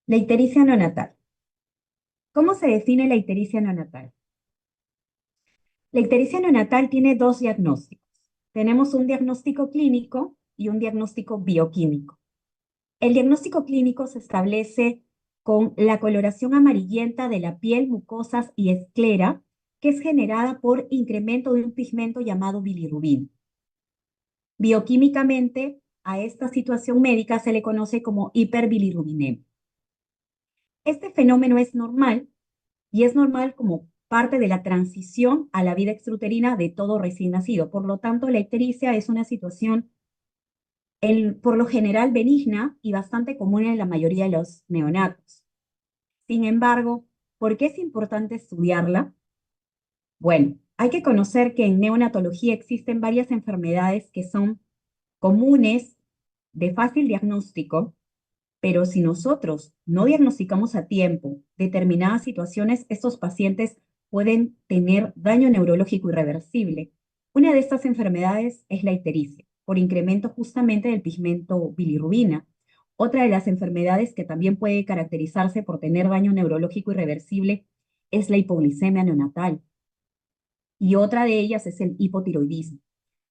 La ictericia neonatal. ¿Cómo se define la ictericia neonatal? La ictericia neonatal tiene dos diagnósticos. Tenemos un diagnóstico clínico y un diagnóstico bioquímico. El diagnóstico clínico se establece con la coloración amarillenta de la piel, mucosas y esclera, que es generada por incremento de un pigmento llamado bilirrubina. Bioquímicamente, a esta situación médica se le conoce como hiperbilirrubinemia. Este fenómeno es normal y es normal como parte de la transición a la vida extrauterina de todo recién nacido. Por lo tanto, la ictericia es una situación por lo general benigna y bastante común en la mayoría de los neonatos. Sin embargo, ¿por qué es importante estudiarla? Bueno, hay que conocer que en neonatología existen varias enfermedades que son comunes, de fácil diagnóstico, pero si nosotros no diagnosticamos a tiempo determinadas situaciones, estos pacientes pueden tener daño neurológico irreversible. Una de estas enfermedades es la ictericia, por incremento justamente del pigmento bilirrubina. Otra de las enfermedades que también puede caracterizarse por tener daño neurológico irreversible es la hipoglicemia neonatal. Y otra de ellas es el hipotiroidismo.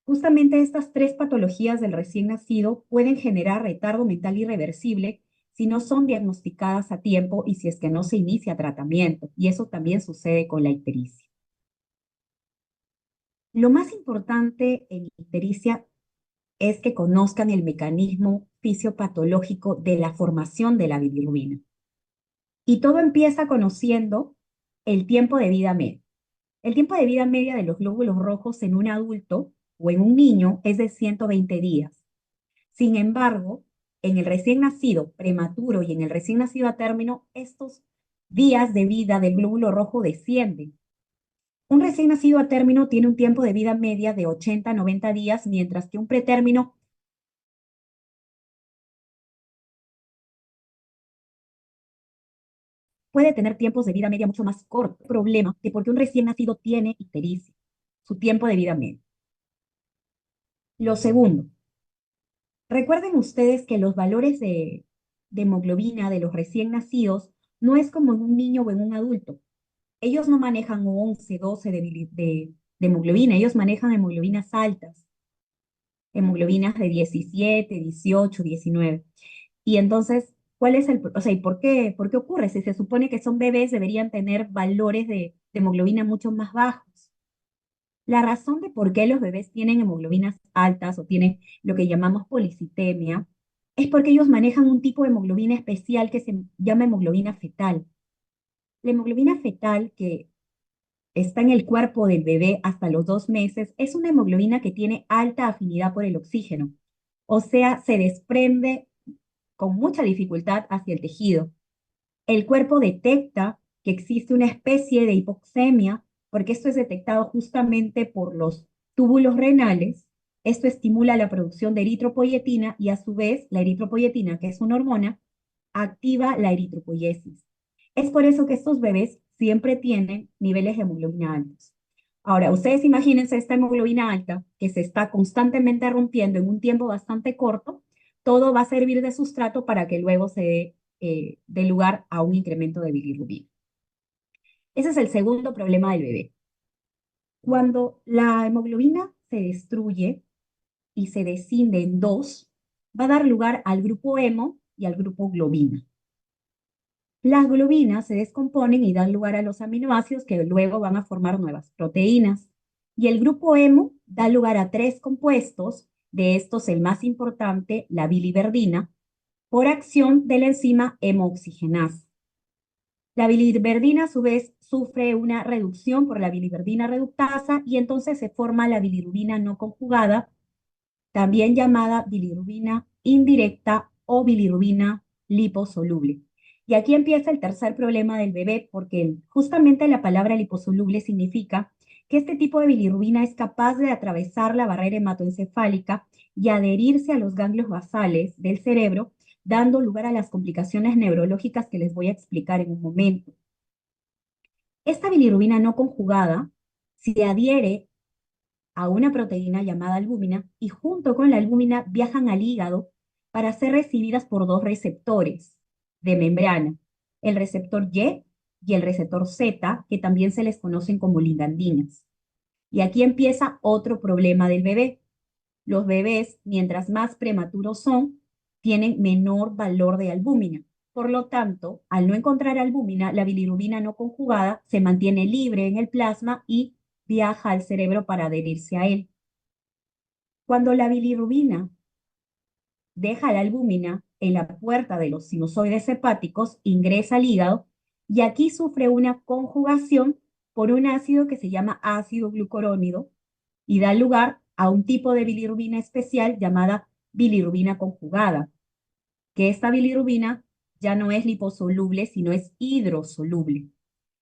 Justamente estas tres patologías del recién nacido pueden generar retardo mental irreversible si no son diagnosticadas a tiempo y si es que no se inicia tratamiento. Y eso también sucede con la ictericia. Lo más importante en ictericia es que conozcan el mecanismo fisiopatológico de la formación de la bilirrubina. Y todo empieza conociendo el tiempo de vida medio. El tiempo de vida media de los glóbulos rojos en un adulto o en un niño es de 120 días. Sin embargo, en el recién nacido prematuro y en el recién nacido a término, estos días de vida del glóbulo rojo descienden. Un recién nacido a término tiene un tiempo de vida media de 80 a 90 días, mientras que un pretérmino puede tener tiempos de vida media mucho más cortos. Problema que porque un recién nacido tiene ictericia, su tiempo de vida medio. Lo segundo, recuerden ustedes que los valores de hemoglobina de los recién nacidos no es como en un niño o en un adulto. Ellos no manejan 11, 12 de hemoglobina, ellos manejan hemoglobinas altas, hemoglobinas de 17, 18, 19. Y entonces, ¿cuál es o sea, ¿y por qué ocurre? Si se supone que son bebés, deberían tener valores de hemoglobina mucho más bajos. La razón de por qué los bebés tienen hemoglobinas altas o tienen lo que llamamos policitemia es porque ellos manejan un tipo de hemoglobina especial que se llama hemoglobina fetal. La hemoglobina fetal, que está en el cuerpo del bebé hasta los 2 meses, es una hemoglobina que tiene alta afinidad por el oxígeno. O sea, se desprende con mucha dificultad hacia el tejido. El cuerpo detecta que existe una especie de hipoxemia, porque esto es detectado justamente por los túbulos renales. Esto estimula la producción de eritropoyetina y a su vez la eritropoyetina, que es una hormona, activa la eritropoyesis. Es por eso que estos bebés siempre tienen niveles de hemoglobina altos. Ahora, ustedes imagínense esta hemoglobina alta que se está constantemente rompiendo en un tiempo bastante corto, todo va a servir de sustrato para que luego se dé lugar a un incremento de bilirrubina. Ese es el segundo problema del bebé. Cuando la hemoglobina se destruye y se descinde en dos, va a dar lugar al grupo hemo y al grupo globina. Las globinas se descomponen y dan lugar a los aminoácidos que luego van a formar nuevas proteínas. Y el grupo hemo da lugar a tres compuestos, de estos el más importante, la biliverdina, por acción de la enzima hemooxigenasa. La biliverdina a su vez sufre una reducción por la biliverdina reductasa y entonces se forma la bilirrubina no conjugada, también llamada bilirrubina indirecta o bilirrubina liposoluble. Y aquí empieza el tercer problema del bebé, porque justamente la palabra liposoluble significa que este tipo de bilirrubina es capaz de atravesar la barrera hematoencefálica y adherirse a los ganglios basales del cerebro, dando lugar a las complicaciones neurológicas que les voy a explicar en un momento. Esta bilirrubina no conjugada se adhiere a una proteína llamada albúmina y junto con la albúmina viajan al hígado para ser recibidas por dos receptores. de membrana, el receptor y el receptor Z, que también se les conocen como ligandinas. Y aquí empieza otro problema del bebé. Los bebés, mientras más prematuros son, tienen menor valor de albúmina. Por lo tanto, al no encontrar albúmina, la bilirrubina no conjugada se mantiene libre en el plasma y viaja al cerebro para adherirse a él. Cuando la bilirrubina deja la albúmina en la puerta de los sinusoides hepáticos, ingresa al hígado y aquí sufre una conjugación por un ácido que se llama ácido glucurónido y da lugar a un tipo de bilirrubina especial llamada bilirrubina conjugada, que esta bilirrubina ya no es liposoluble, sino es hidrosoluble.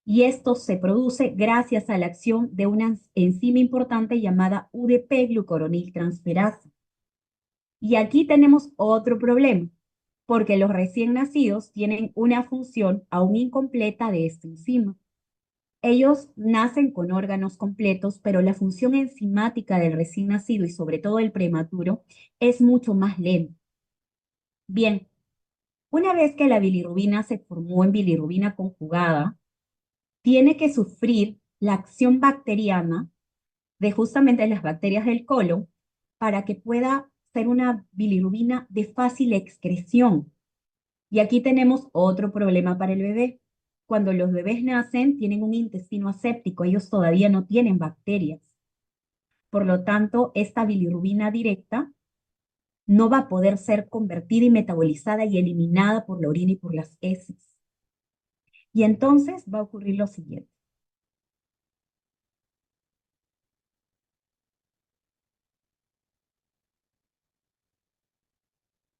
Y esto se produce gracias a la acción de una enzima importante llamada UDP-glucuroniltransferasa. Y aquí tenemos otro problema, porque los recién nacidos tienen una función aún incompleta de esta enzima. Ellos nacen con órganos completos, pero la función enzimática del recién nacido y sobre todo el prematuro es mucho más lenta. Bien, una vez que la bilirrubina se formó en bilirrubina conjugada, tiene que sufrir la acción bacteriana de justamente las bacterias del colon para que pueda ser una bilirrubina de fácil excreción. Y aquí tenemos otro problema para el bebé. Cuando los bebés nacen, tienen un intestino aséptico, ellos todavía no tienen bacterias. Por lo tanto, esta bilirrubina directa no va a poder ser convertida y metabolizada y eliminada por la orina y por las heces. Y entonces va a ocurrir lo siguiente.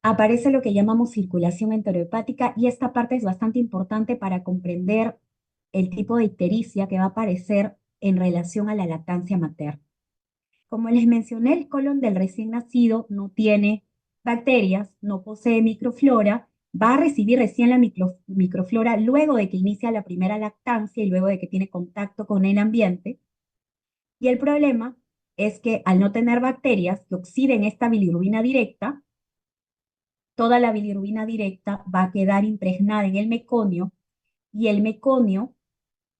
Aparece lo que llamamos circulación enterohepática y esta parte es bastante importante para comprender el tipo de ictericia que va a aparecer en relación a la lactancia materna. Como les mencioné, el colon del recién nacido no tiene bacterias, no posee microflora, va a recibir recién la microflora luego de que inicia la primera lactancia y luego de que tiene contacto con el ambiente. Y el problema es que al no tener bacterias que oxiden esta bilirrubina directa, toda la bilirrubina directa va a quedar impregnada en el meconio y el meconio,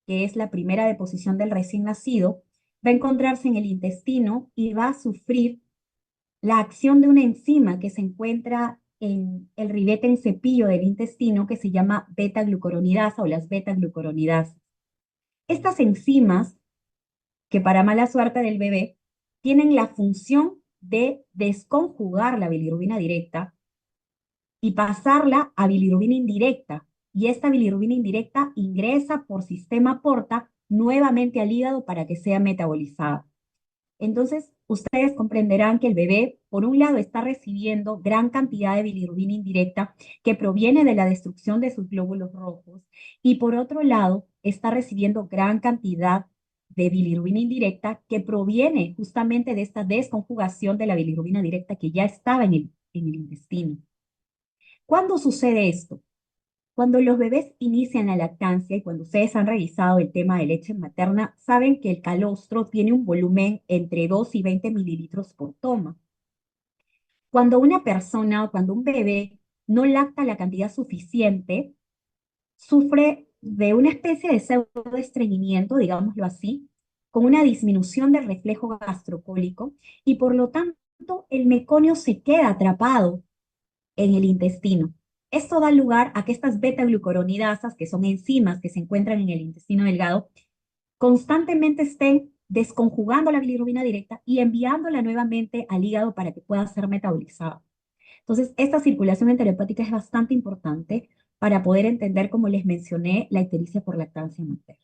que es la primera deposición del recién nacido, va a encontrarse en el intestino y va a sufrir la acción de una enzima que se encuentra en el ribete en cepillo del intestino que se llama beta-glucuronidasa o las beta-glucuronidasas. Estas enzimas, que para mala suerte del bebé, tienen la función de desconjugar la bilirrubina directa y pasarla a bilirrubina indirecta. Y esta bilirrubina indirecta ingresa por sistema porta nuevamente al hígado para que sea metabolizada. Entonces, ustedes comprenderán que el bebé, por un lado, está recibiendo gran cantidad de bilirrubina indirecta que proviene de la destrucción de sus glóbulos rojos y por otro lado, está recibiendo gran cantidad de bilirrubina indirecta que proviene justamente de esta desconjugación de la bilirrubina directa que ya estaba en el intestino. ¿Cuándo sucede esto? Cuando los bebés inician la lactancia y cuando ustedes han revisado el tema de leche materna, saben que el calostro tiene un volumen entre 2 y 20 mililitros por toma. Cuando una persona o cuando un bebé no lacta la cantidad suficiente, sufre de una especie de pseudoestreñimiento, digámoslo así, con una disminución del reflejo gastrocólico y por lo tanto el meconio se queda atrapado en el intestino. Esto da lugar a que estas beta-glucuronidasas, que son enzimas que se encuentran en el intestino delgado, constantemente estén desconjugando la bilirrubina directa y enviándola nuevamente al hígado para que pueda ser metabolizada. Entonces, esta circulación enterohepática es bastante importante para poder entender, como les mencioné, la ictericia por lactancia materna.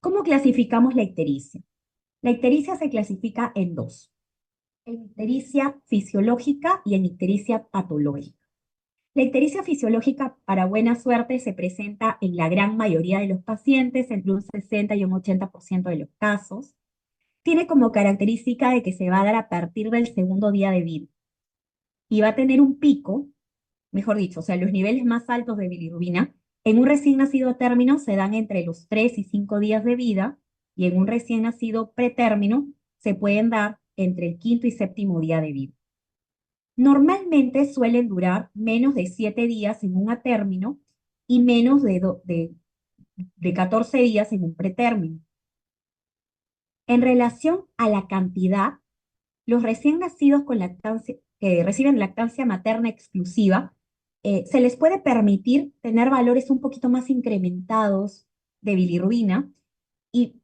¿Cómo clasificamos la ictericia? La ictericia se clasifica en dos, en ictericia fisiológica y en ictericia patológica. La ictericia fisiológica, para buena suerte, se presenta en la gran mayoría de los pacientes, entre un 60 y un 80% de los casos. Tiene como característica de que se va a dar a partir del segundo día de vida y va a tener un pico, mejor dicho, o sea, los niveles más altos de bilirrubina en un recién nacido a término se dan entre los 3 y 5 días de vida y en un recién nacido pretérmino se pueden dar entre el quinto y séptimo día de vida. Normalmente suelen durar menos de 7 días en un atérmino y menos de 14 días en un pretérmino. En relación a la cantidad, los recién nacidos con lactancia, que reciben lactancia materna exclusiva, se les puede permitir tener valores un poquito más incrementados de bilirrubina y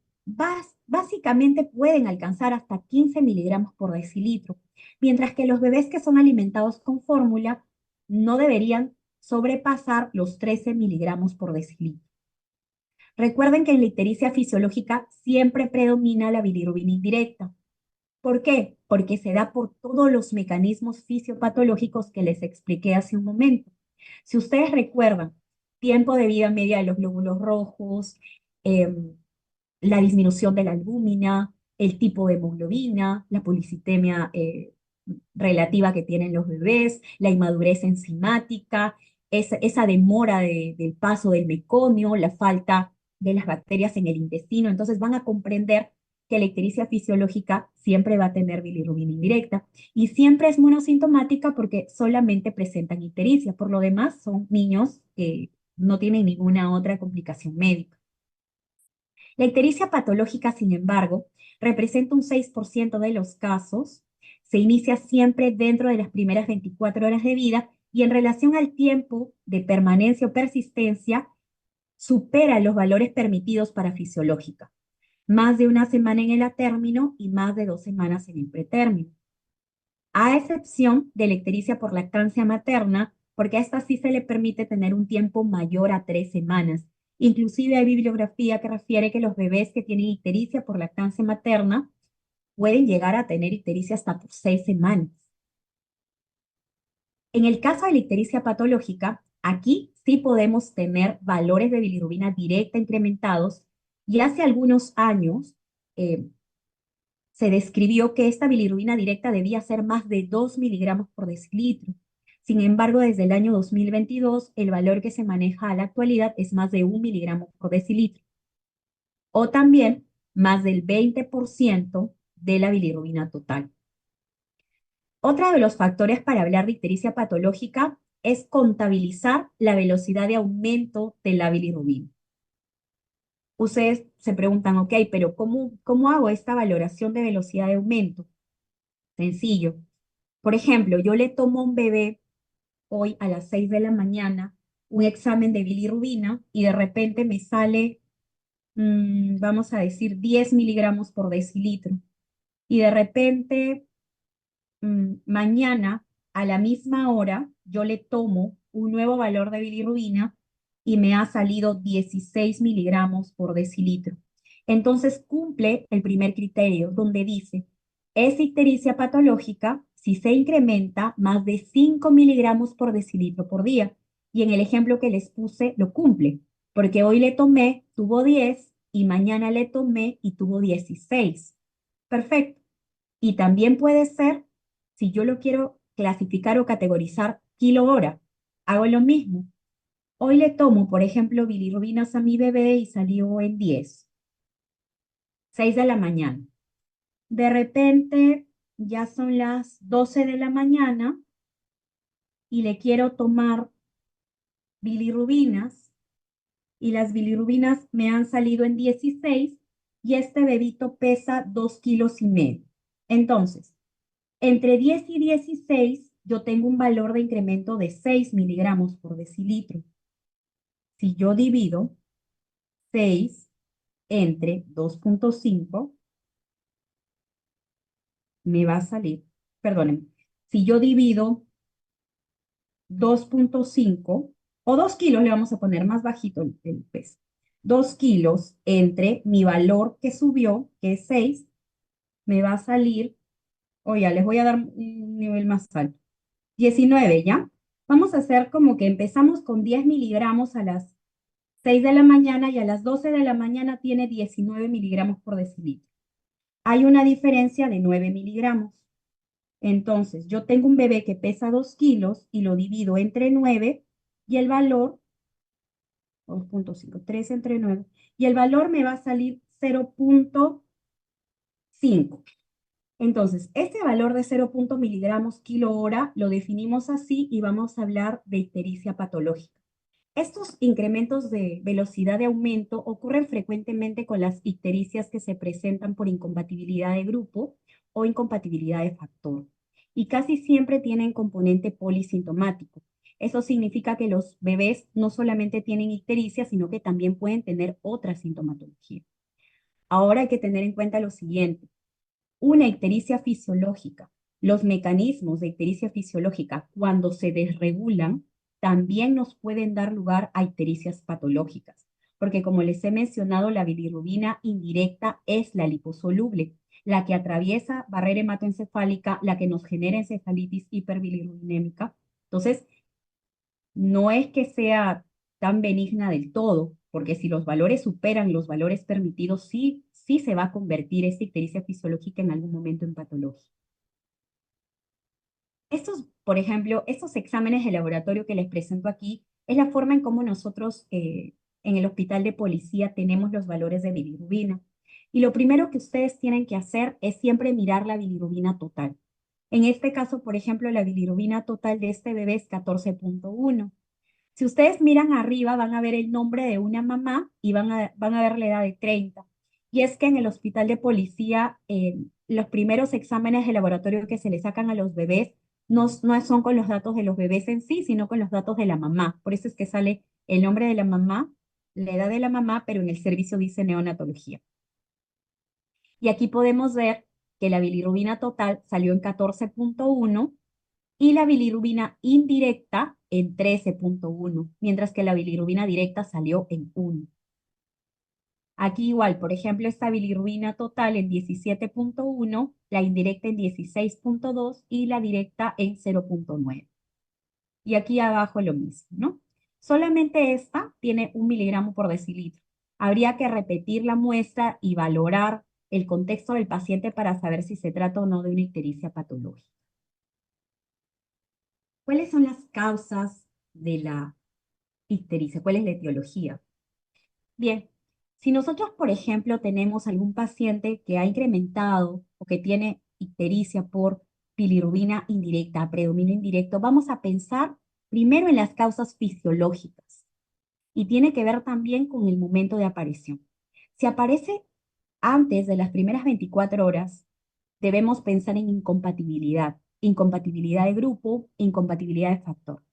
básicamente pueden alcanzar hasta 15 miligramos por decilitro, mientras que los bebés que son alimentados con fórmula no deberían sobrepasar los 13 miligramos por decilitro. Recuerden que en la ictericia fisiológica siempre predomina la bilirrubina indirecta. ¿Por qué? Porque se da por todos los mecanismos fisiopatológicos que les expliqué hace un momento. Si ustedes recuerdan, tiempo de vida media de los glóbulos rojos, la disminución de la albúmina, el tipo de hemoglobina, la policitemia relativa que tienen los bebés, la inmadurez enzimática, esa demora del paso del mecomio, la falta de las bacterias en el intestino. Entonces van a comprender que la ictericia fisiológica siempre va a tener bilirrubina indirecta y siempre es monosintomática porque solamente presentan ictericia. Por lo demás, son niños que no tienen ninguna otra complicación médica. La ictericia patológica, sin embargo, representa un 6% de los casos, se inicia siempre dentro de las primeras 24 horas de vida y en relación al tiempo de permanencia o persistencia, supera los valores permitidos para fisiológica, más de una semana en el atérmino y más de 2 semanas en el pretérmino. A excepción de la ictericia por lactancia materna, porque a esta sí se le permite tener un tiempo mayor a 3 semanas. Inclusive hay bibliografía que refiere que los bebés que tienen ictericia por lactancia materna pueden llegar a tener ictericia hasta por 6 semanas. En el caso de la ictericia patológica, aquí sí podemos tener valores de bilirrubina directa incrementados y hace algunos años eh, se describió que esta bilirrubina directa debía ser más de 2 miligramos por decilitro. Sin embargo, desde el año 2022, el valor que se maneja a la actualidad es más de 1 miligramo por decilitro, o también más del 20% de la bilirrubina total. Otro de los factores para hablar de ictericia patológica es contabilizar la velocidad de aumento de la bilirrubina. Ustedes se preguntan, ok, pero ¿cómo hago esta valoración de velocidad de aumento? Sencillo. Por ejemplo, yo le tomo a un bebé hoy a las 6 de la mañana un examen de bilirrubina y de repente me sale, vamos a decir, 10 miligramos por decilitro. Y de repente, mañana a la misma hora, yo le tomo un nuevo valor de bilirrubina y me ha salido 16 miligramos por decilitro. Entonces cumple el primer criterio donde dice, es ictericia patológica si se incrementa más de 5 miligramos por decilitro por día. Y en el ejemplo que les puse, lo cumple, porque hoy le tomé, tuvo 10 y mañana le tomé y tuvo 16. Perfecto. Y también puede ser, si yo lo quiero clasificar o categorizar kilo hora, hago lo mismo. Hoy le tomo, por ejemplo, bilirrubinas a mi bebé y salió en 10, 6 de la mañana. De repente ya son las 12 de la mañana y le quiero tomar bilirrubinas y las bilirrubinas me han salido en 16 y este bebito pesa 2,5 kilos. Entonces, entre 10 y 16, yo tengo un valor de incremento de 6 miligramos por decilitro. Si yo divido 6 entre 2,5, me va a salir, perdonen, si yo divido 2,5 o 2 kilos, le vamos a poner más bajito el peso, 2 kilos entre mi valor que subió, que es 6, me va a salir, o ya les voy a dar un nivel más alto. 19, ¿ya? Vamos a hacer como que empezamos con 10 miligramos a las 6 de la mañana y a las 12 de la mañana tiene 19 miligramos por decilitro. Hay una diferencia de 9 miligramos. Entonces, yo tengo un bebé que pesa 2 kilos y lo divido entre 9 y el valor, 2,5, 3 entre 9, y el valor me va a salir 0,5. Entonces, este valor de 0. miligramos kilo hora lo definimos así y vamos a hablar de ictericia patológica. Estos incrementos de velocidad de aumento ocurren frecuentemente con las ictericias que se presentan por incompatibilidad de grupo o incompatibilidad de factor, y casi siempre tienen componente polisintomático. Eso significa que los bebés no solamente tienen ictericia, sino que también pueden tener otra sintomatología. Ahora hay que tener en cuenta lo siguiente: una ictericia fisiológica. Los mecanismos de ictericia fisiológica, cuando se desregulan, también nos pueden dar lugar a ictericias patológicas, porque como les he mencionado, la bilirrubina indirecta es la liposoluble, la que atraviesa barrera hematoencefálica, la que nos genera encefalitis hiperbilirrubinémica. Entonces, no es que sea tan benigna del todo, porque si los valores superan los valores permitidos, sí se va a convertir esta ictericia fisiológica en algún momento en patología. Estos, por ejemplo, estos exámenes de laboratorio que les presento aquí, es la forma en cómo nosotros en el hospital de policía tenemos los valores de bilirrubina. Y lo primero que ustedes tienen que hacer es siempre mirar la bilirrubina total. En este caso, por ejemplo, la bilirrubina total de este bebé es 14.1. Si ustedes miran arriba, van a ver el nombre de una mamá y van a ver la edad de 30. Y es que en el hospital de policía, los primeros exámenes de laboratorio que se le sacan a los bebés no son con los datos de los bebés en sí, sino con los datos de la mamá. Por eso es que sale el nombre de la mamá, la edad de la mamá, pero en el servicio dice neonatología. Y aquí podemos ver que la bilirrubina total salió en 14.1 y la bilirrubina indirecta en 13.1, mientras que la bilirrubina directa salió en 1. Aquí igual, por ejemplo, esta bilirrubina total en 17.1, la indirecta en 16.2 y la directa en 0.9. Y aquí abajo lo mismo, ¿no? Solamente esta tiene 1 miligramo por decilitro. Habría que repetir la muestra y valorar el contexto del paciente para saber si se trata o no de una ictericia patológica. ¿Cuáles son las causas de la ictericia? ¿Cuál es la etiología? Bien, si nosotros, por ejemplo, tenemos algún paciente que ha incrementado o que tiene ictericia por bilirrubina indirecta, predominio indirecto, vamos a pensar primero en las causas fisiológicas y tiene que ver también con el momento de aparición. Si aparece antes de las primeras 24 horas, debemos pensar en incompatibilidad, incompatibilidad de grupo, incompatibilidad de factor.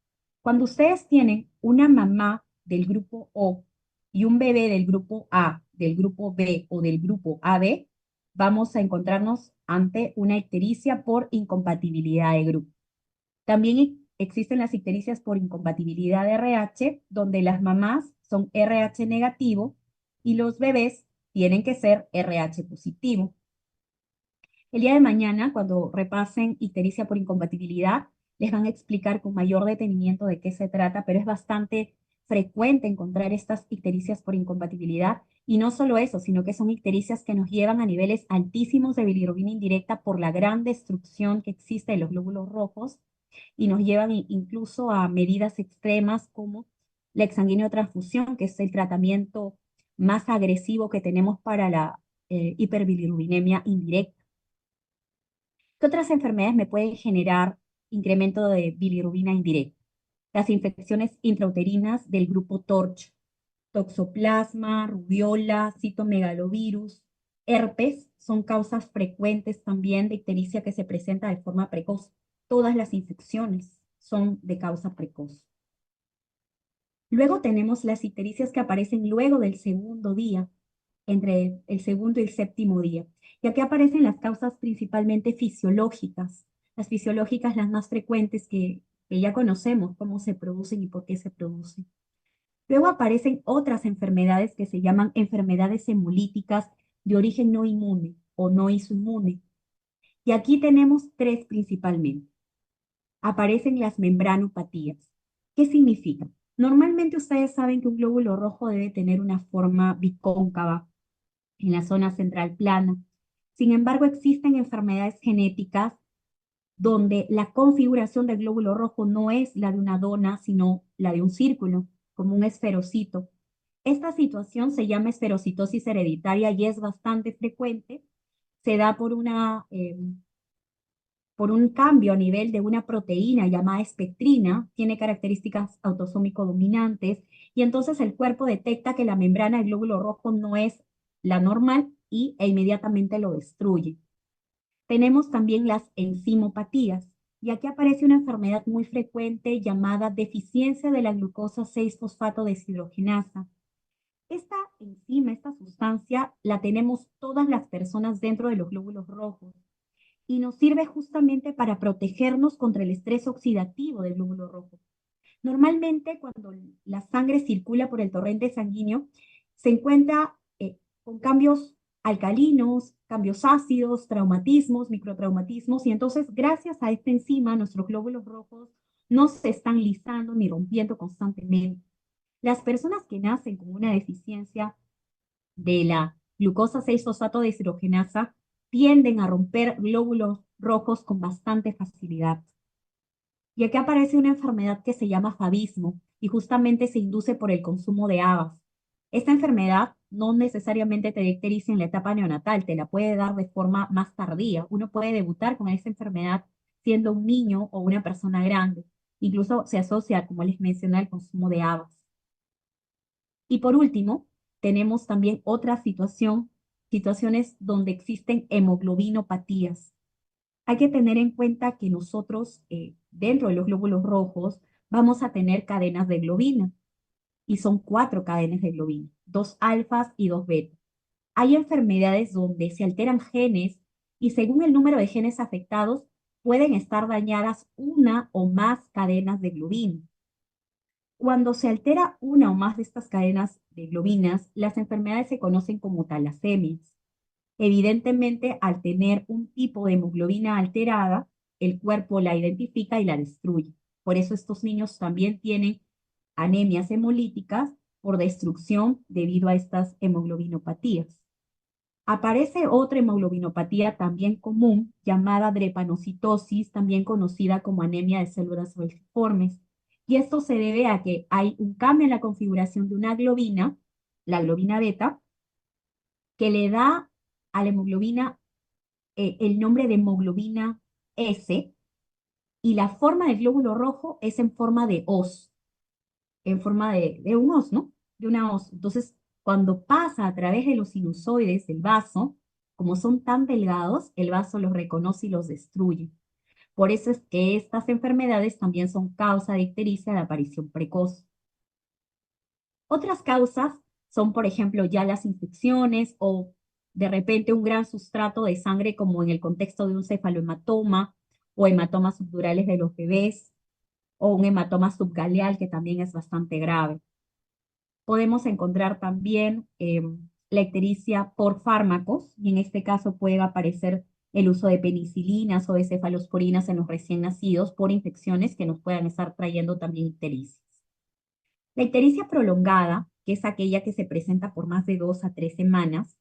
Cuando ustedes tienen una mamá del grupo O y un bebé del grupo A, del grupo B o del grupo AB, vamos a encontrarnos ante una ictericia por incompatibilidad de grupo. También existen las ictericias por incompatibilidad de RH, donde las mamás son RH negativo y los bebés tienen que ser RH positivo. El día de mañana, cuando repasen ictericia por incompatibilidad, les van a explicar con mayor detenimiento de qué se trata, pero es bastante frecuente encontrar estas ictericias por incompatibilidad. Y no solo eso, sino que son ictericias que nos llevan a niveles altísimos de bilirrubina indirecta por la gran destrucción que existe de los glóbulos rojos y nos llevan incluso a medidas extremas como la exsanguíneo-transfusión, que es el tratamiento más agresivo que tenemos para la hiperbilirrubinemia indirecta. ¿Qué otras enfermedades me pueden generar incremento de bilirrubina indirecta? Las infecciones intrauterinas del grupo TORCH, toxoplasma, rubiola, citomegalovirus, herpes, son causas frecuentes también de ictericia que se presenta de forma precoz. Todas las infecciones son de causa precoz. Luego tenemos las ictericias que aparecen luego del segundo día, entre el segundo y el séptimo día. Y aquí aparecen las causas principalmente fisiológicas. Las fisiológicas, las más frecuentes que ya conocemos, cómo se producen y por qué se producen. Luego aparecen otras enfermedades que se llaman enfermedades hemolíticas de origen no inmune o no isoinmune. Y aquí tenemos tres principalmente. Aparecen las membranopatías. ¿Qué significa? Normalmente ustedes saben que un glóbulo rojo debe tener una forma bicóncava en la zona central plana. Sin embargo, existen enfermedades genéticas donde la configuración del glóbulo rojo no es la de una dona, sino la de un círculo, como un esferocito. Esta situación se llama esferocitosis hereditaria y es bastante frecuente. se da por un cambio a nivel de una proteína llamada espectrina, tiene características autosómico dominantes, y entonces el cuerpo detecta que la membrana del glóbulo rojo no es la normal e inmediatamente lo destruye. Tenemos también las enzimopatías, y aquí aparece una enfermedad muy frecuente llamada deficiencia de la glucosa 6-fosfato deshidrogenasa. Esta enzima, esta sustancia, la tenemos todas las personas dentro de los glóbulos rojos y nos sirve justamente para protegernos contra el estrés oxidativo del glóbulo rojo. Normalmente, cuando la sangre circula por el torrente sanguíneo, se encuentra con cambios alcalinos, cambios ácidos, traumatismos, microtraumatismos, y entonces, gracias a esta enzima, nuestros glóbulos rojos no se están lisando ni rompiendo constantemente. Las personas que nacen con una deficiencia de la glucosa 6-fosfato deshidrogenasa tienden a romper glóbulos rojos con bastante facilidad. Y aquí aparece una enfermedad que se llama favismo y justamente se induce por el consumo de habas. Esta enfermedad no necesariamente te da ictericia en la etapa neonatal, te la puede dar de forma más tardía. Uno puede debutar con esta enfermedad siendo un niño o una persona grande. Incluso se asocia, como les mencioné, al consumo de habas. Y por último, tenemos también otra situaciones donde existen hemoglobinopatías. Hay que tener en cuenta que nosotros, dentro de los glóbulos rojos, vamos a tener cadenas de globina, y son 4 cadenas de globina, 2 alfas y 2 betas. Hay enfermedades donde se alteran genes y según el número de genes afectados, pueden estar dañadas una o más cadenas de globina. Cuando se altera una o más de estas cadenas de globinas, las enfermedades se conocen como talasemias. Evidentemente, al tener un tipo de hemoglobina alterada, el cuerpo la identifica y la destruye. Por eso estos niños también tienen anemias hemolíticas por destrucción debido a estas hemoglobinopatías. Aparece otra hemoglobinopatía también común llamada drepanocitosis, también conocida como anemia de células falciformes. Y esto se debe a que hay un cambio en la configuración de una globina, la globina beta, que le da a la hemoglobina el nombre de hemoglobina S, y la forma del glóbulo rojo es en forma de hoz, en forma de un hoz, ¿no? De una hoz. Entonces, cuando pasa a través de los sinusoides del vaso, como son tan delgados, el vaso los reconoce y los destruye. Por eso es que estas enfermedades también son causa de ictericia de aparición precoz. Otras causas son, por ejemplo, ya las infecciones o de repente un gran sustrato de sangre como en el contexto de un cefalohematoma o hematomas subdurales de los bebés o un hematoma subgaleal que también es bastante grave. Podemos encontrar también la ictericia por fármacos y en este caso puede aparecer el uso de penicilinas o de cefalosporinas en los recién nacidos por infecciones que nos puedan estar trayendo también ictericia. La ictericia prolongada, que es aquella que se presenta por más de 2 a 3 semanas,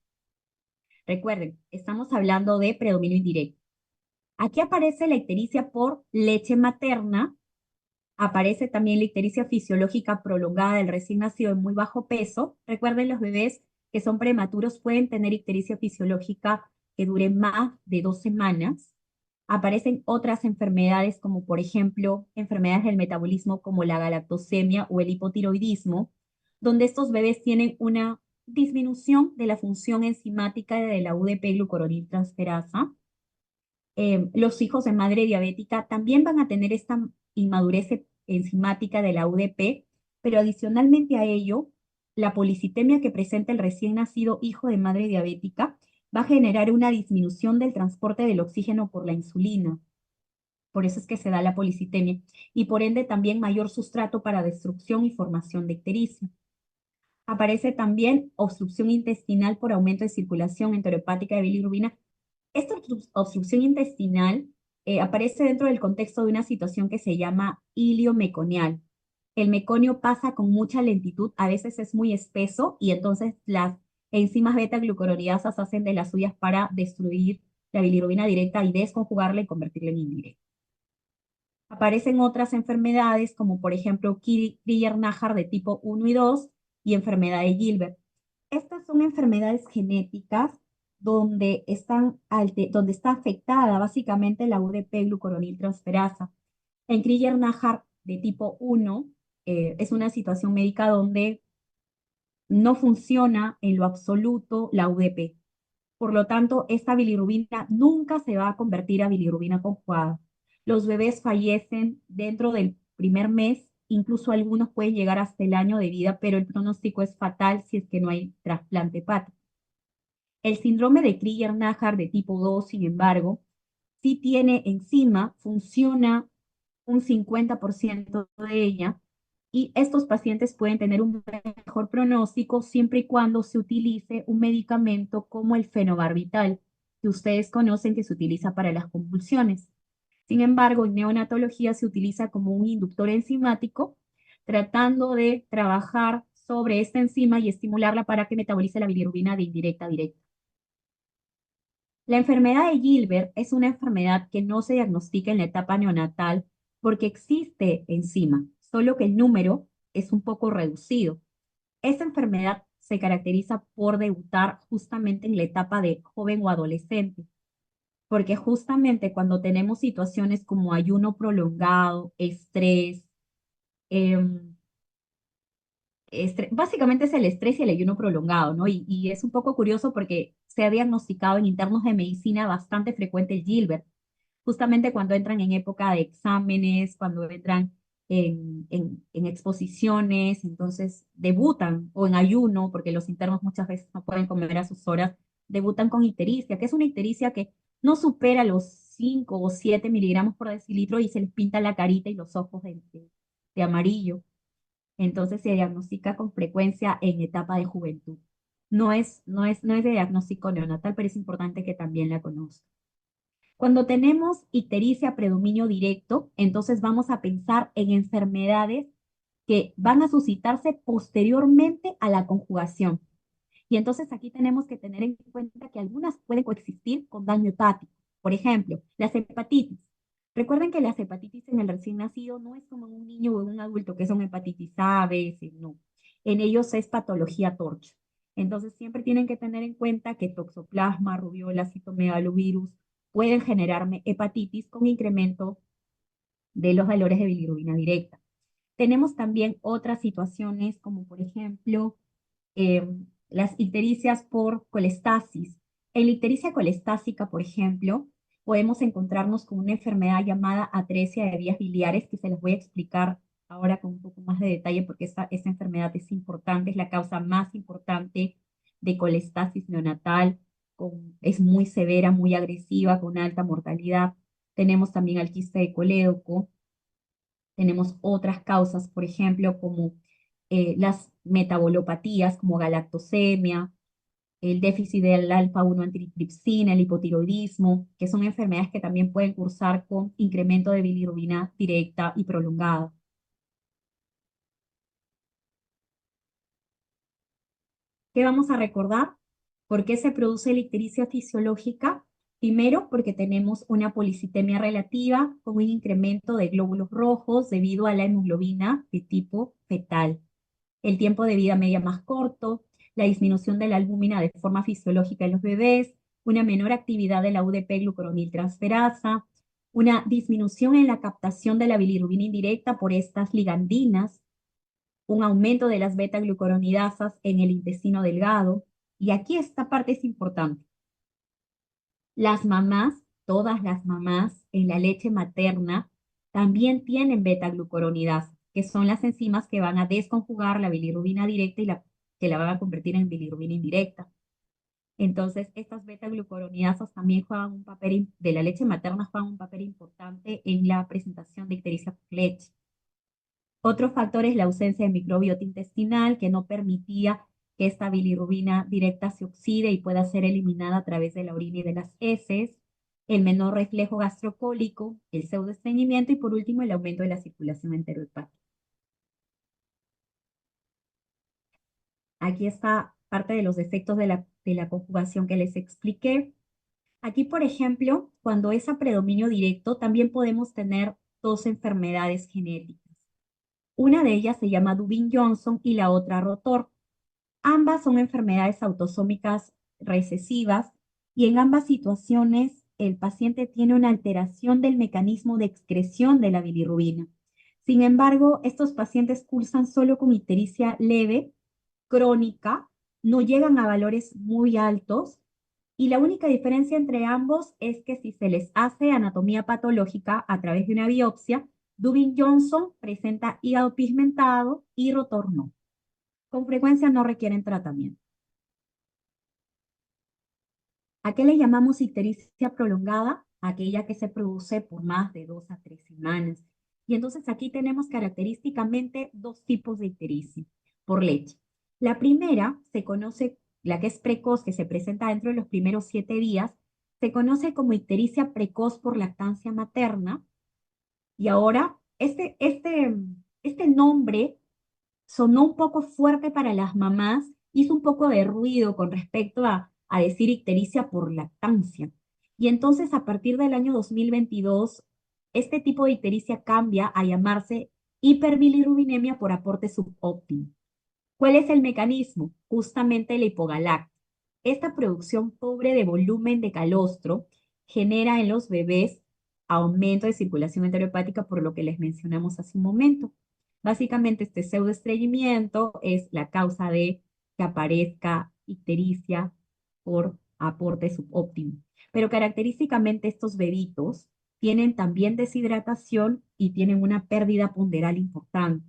recuerden, estamos hablando de predominio indirecto. Aquí aparece la ictericia por leche materna, aparece también la ictericia fisiológica prolongada del recién nacido en muy bajo peso. Recuerden, los bebés que son prematuros pueden tener ictericia fisiológica que dure más de 2 semanas. Aparecen otras enfermedades como por ejemplo enfermedades del metabolismo como la galactosemia o el hipotiroidismo, donde estos bebés tienen una disminución de la función enzimática de la UDP-glucuroniltransferasa. Los hijos de madre diabética también van a tener esta inmadurez enzimática de la UDP, pero adicionalmente a ello, la policitemia que presenta el recién nacido hijo de madre diabética va a generar una disminución del transporte del oxígeno por la insulina. Por eso es que se da la policitemia. Y por ende también mayor sustrato para destrucción y formación de ictericia. Aparece también obstrucción intestinal por aumento de circulación enterohepática de bilirrubina. Esta obstrucción intestinal aparece dentro del contexto de una situación que se llama ilio meconial. El meconio pasa con mucha lentitud, a veces es muy espeso y entonces las enzimas beta-glucuronidasas hacen de las suyas para destruir la bilirrubina directa y desconjugarla y convertirla en indirecta. Aparecen otras enfermedades como por ejemplo Krieger-Najjar de tipo 1 y 2 y enfermedad de Gilbert. Estas son enfermedades genéticas donde está afectada básicamente la UDP-glucuroniltransferasa. En Krieger-Najjar de tipo 1 es una situación médica donde no funciona en lo absoluto la UDP. Por lo tanto, esta bilirrubina nunca se va a convertir a bilirrubina conjugada. Los bebés fallecen dentro del primer mes, incluso algunos pueden llegar hasta el año de vida, pero el pronóstico es fatal si es que no hay trasplante hepático. El síndrome de Krieger-Najjar de tipo 2, sin embargo, sí tiene enzima, funciona un 50% de ella, y estos pacientes pueden tener un mejor pronóstico siempre y cuando se utilice un medicamento como el fenobarbital, que ustedes conocen que se utiliza para las convulsiones. Sin embargo, en neonatología se utiliza como un inductor enzimático, tratando de trabajar sobre esta enzima y estimularla para que metabolice la bilirrubina de indirecta a directa. La enfermedad de Gilbert es una enfermedad que no se diagnostica en la etapa neonatal porque existe enzima, solo que el número es un poco reducido. Esta enfermedad se caracteriza por debutar justamente en la etapa de joven o adolescente, porque justamente cuando tenemos situaciones como ayuno prolongado, estrés, em, básicamente es el estrés y el ayuno prolongado, ¿no? Y es un poco curioso porque se ha diagnosticado en internos de medicina bastante frecuente el Gilbert, justamente cuando entran en época de exámenes, cuando entran en exposiciones, entonces debutan o en ayuno, porque los internos muchas veces no pueden comer a sus horas, debutan con ictericia, que es una ictericia que no supera los 5 o 7 miligramos por decilitro y se les pinta la carita y los ojos de amarillo. Entonces se diagnostica con frecuencia en etapa de juventud. No es de diagnóstico neonatal, pero es importante que también la conozcan. Cuando tenemos ictericia a predominio directo, entonces vamos a pensar en enfermedades que van a suscitarse posteriormente a la conjugación. Y entonces aquí tenemos que tener en cuenta que algunas pueden coexistir con daño hepático. Por ejemplo, las hepatitis. Recuerden que las hepatitis en el recién nacido no es como en un niño o en un adulto, que son hepatitis A, B, C, no. En ellos es patología torcha. Entonces siempre tienen que tener en cuenta que toxoplasma, rubiola, citomegalovirus pueden generarme hepatitis con incremento de los valores de bilirrubina directa. Tenemos también otras situaciones como por ejemplo las ictericias por colestasis. En la ictericia colestásica, por ejemplo, podemos encontrarnos con una enfermedad llamada atresia de vías biliares, que se les voy a explicar ahora con un poco más de detalle porque esta enfermedad es importante, es la causa más importante de colestasis neonatal, es muy severa, muy agresiva, con alta mortalidad. Tenemos también al quiste de colédoco, tenemos otras causas, por ejemplo, como las metabolopatías, como galactosemia, el déficit del alfa-1 antitripsina, el hipotiroidismo, que son enfermedades que también pueden cursar con incremento de bilirrubina directa y prolongada. ¿Qué vamos a recordar? ¿Por qué se produce la ictericia fisiológica? Primero, porque tenemos una policitemia relativa con un incremento de glóbulos rojos debido a la hemoglobina de tipo fetal, el tiempo de vida media más corto, la disminución de la albúmina de forma fisiológica en los bebés, una menor actividad de la UDP-glucuroniltransferasa, una disminución en la captación de la bilirrubina indirecta por estas ligandinas, un aumento de las beta-glucuronidasas en el intestino delgado. Y aquí esta parte es importante. Las mamás, todas las mamás en la leche materna, también tienen beta-glucuronidasas, que son las enzimas que van a desconjugar la bilirrubina directa y que la van a convertir en bilirrubina indirecta. Entonces, estas beta-glucuronidasas también juegan un papel, de la leche materna juegan un papel importante en la presentación de ictericia por leche. Otro factor es la ausencia de microbiota intestinal, que no permitía que esta bilirrubina directa se oxide y pueda ser eliminada a través de la orina y de las heces, el menor reflejo gastrocólico, el pseudoestreñimiento y por último el aumento de la circulación enterohepática. Aquí está parte de los efectos de la conjugación que les expliqué. Aquí, por ejemplo, cuando es a predominio directo, también podemos tener dos enfermedades genéticas. Una de ellas se llama Dubin-Johnson y la otra Rotor. Ambas son enfermedades autosómicas recesivas y en ambas situaciones el paciente tiene una alteración del mecanismo de excreción de la bilirrubina. Sin embargo, estos pacientes cursan solo con ictericia leve, crónica, no llegan a valores muy altos y la única diferencia entre ambos es que si se les hace anatomía patológica a través de una biopsia, Dubin-Johnson presenta hígado pigmentado y rotor no. Con frecuencia no requieren tratamiento. ¿A qué le llamamos ictericia prolongada? Aquella que se produce por más de 2 a 3 semanas. Y entonces aquí tenemos característicamente dos tipos de ictericia por leche. La primera se conoce, la que es precoz, que se presenta dentro de los primeros 7 días, se conoce como ictericia precoz por lactancia materna. Y ahora, este nombre sonó un poco fuerte para las mamás, hizo un poco de ruido con respecto a decir ictericia por lactancia. Y entonces a partir del año 2022, este tipo de ictericia cambia a llamarse hiperbilirrubinemia por aporte subóptimo. ¿Cuál es el mecanismo? Justamente la hipogalactia. Esta producción pobre de volumen de calostro genera en los bebés aumento de circulación enterohepática por lo que les mencionamos hace un momento. Básicamente este pseudoestreñimiento es la causa de que aparezca ictericia por aporte subóptimo. Pero característicamente estos bebitos tienen también deshidratación y tienen una pérdida ponderal importante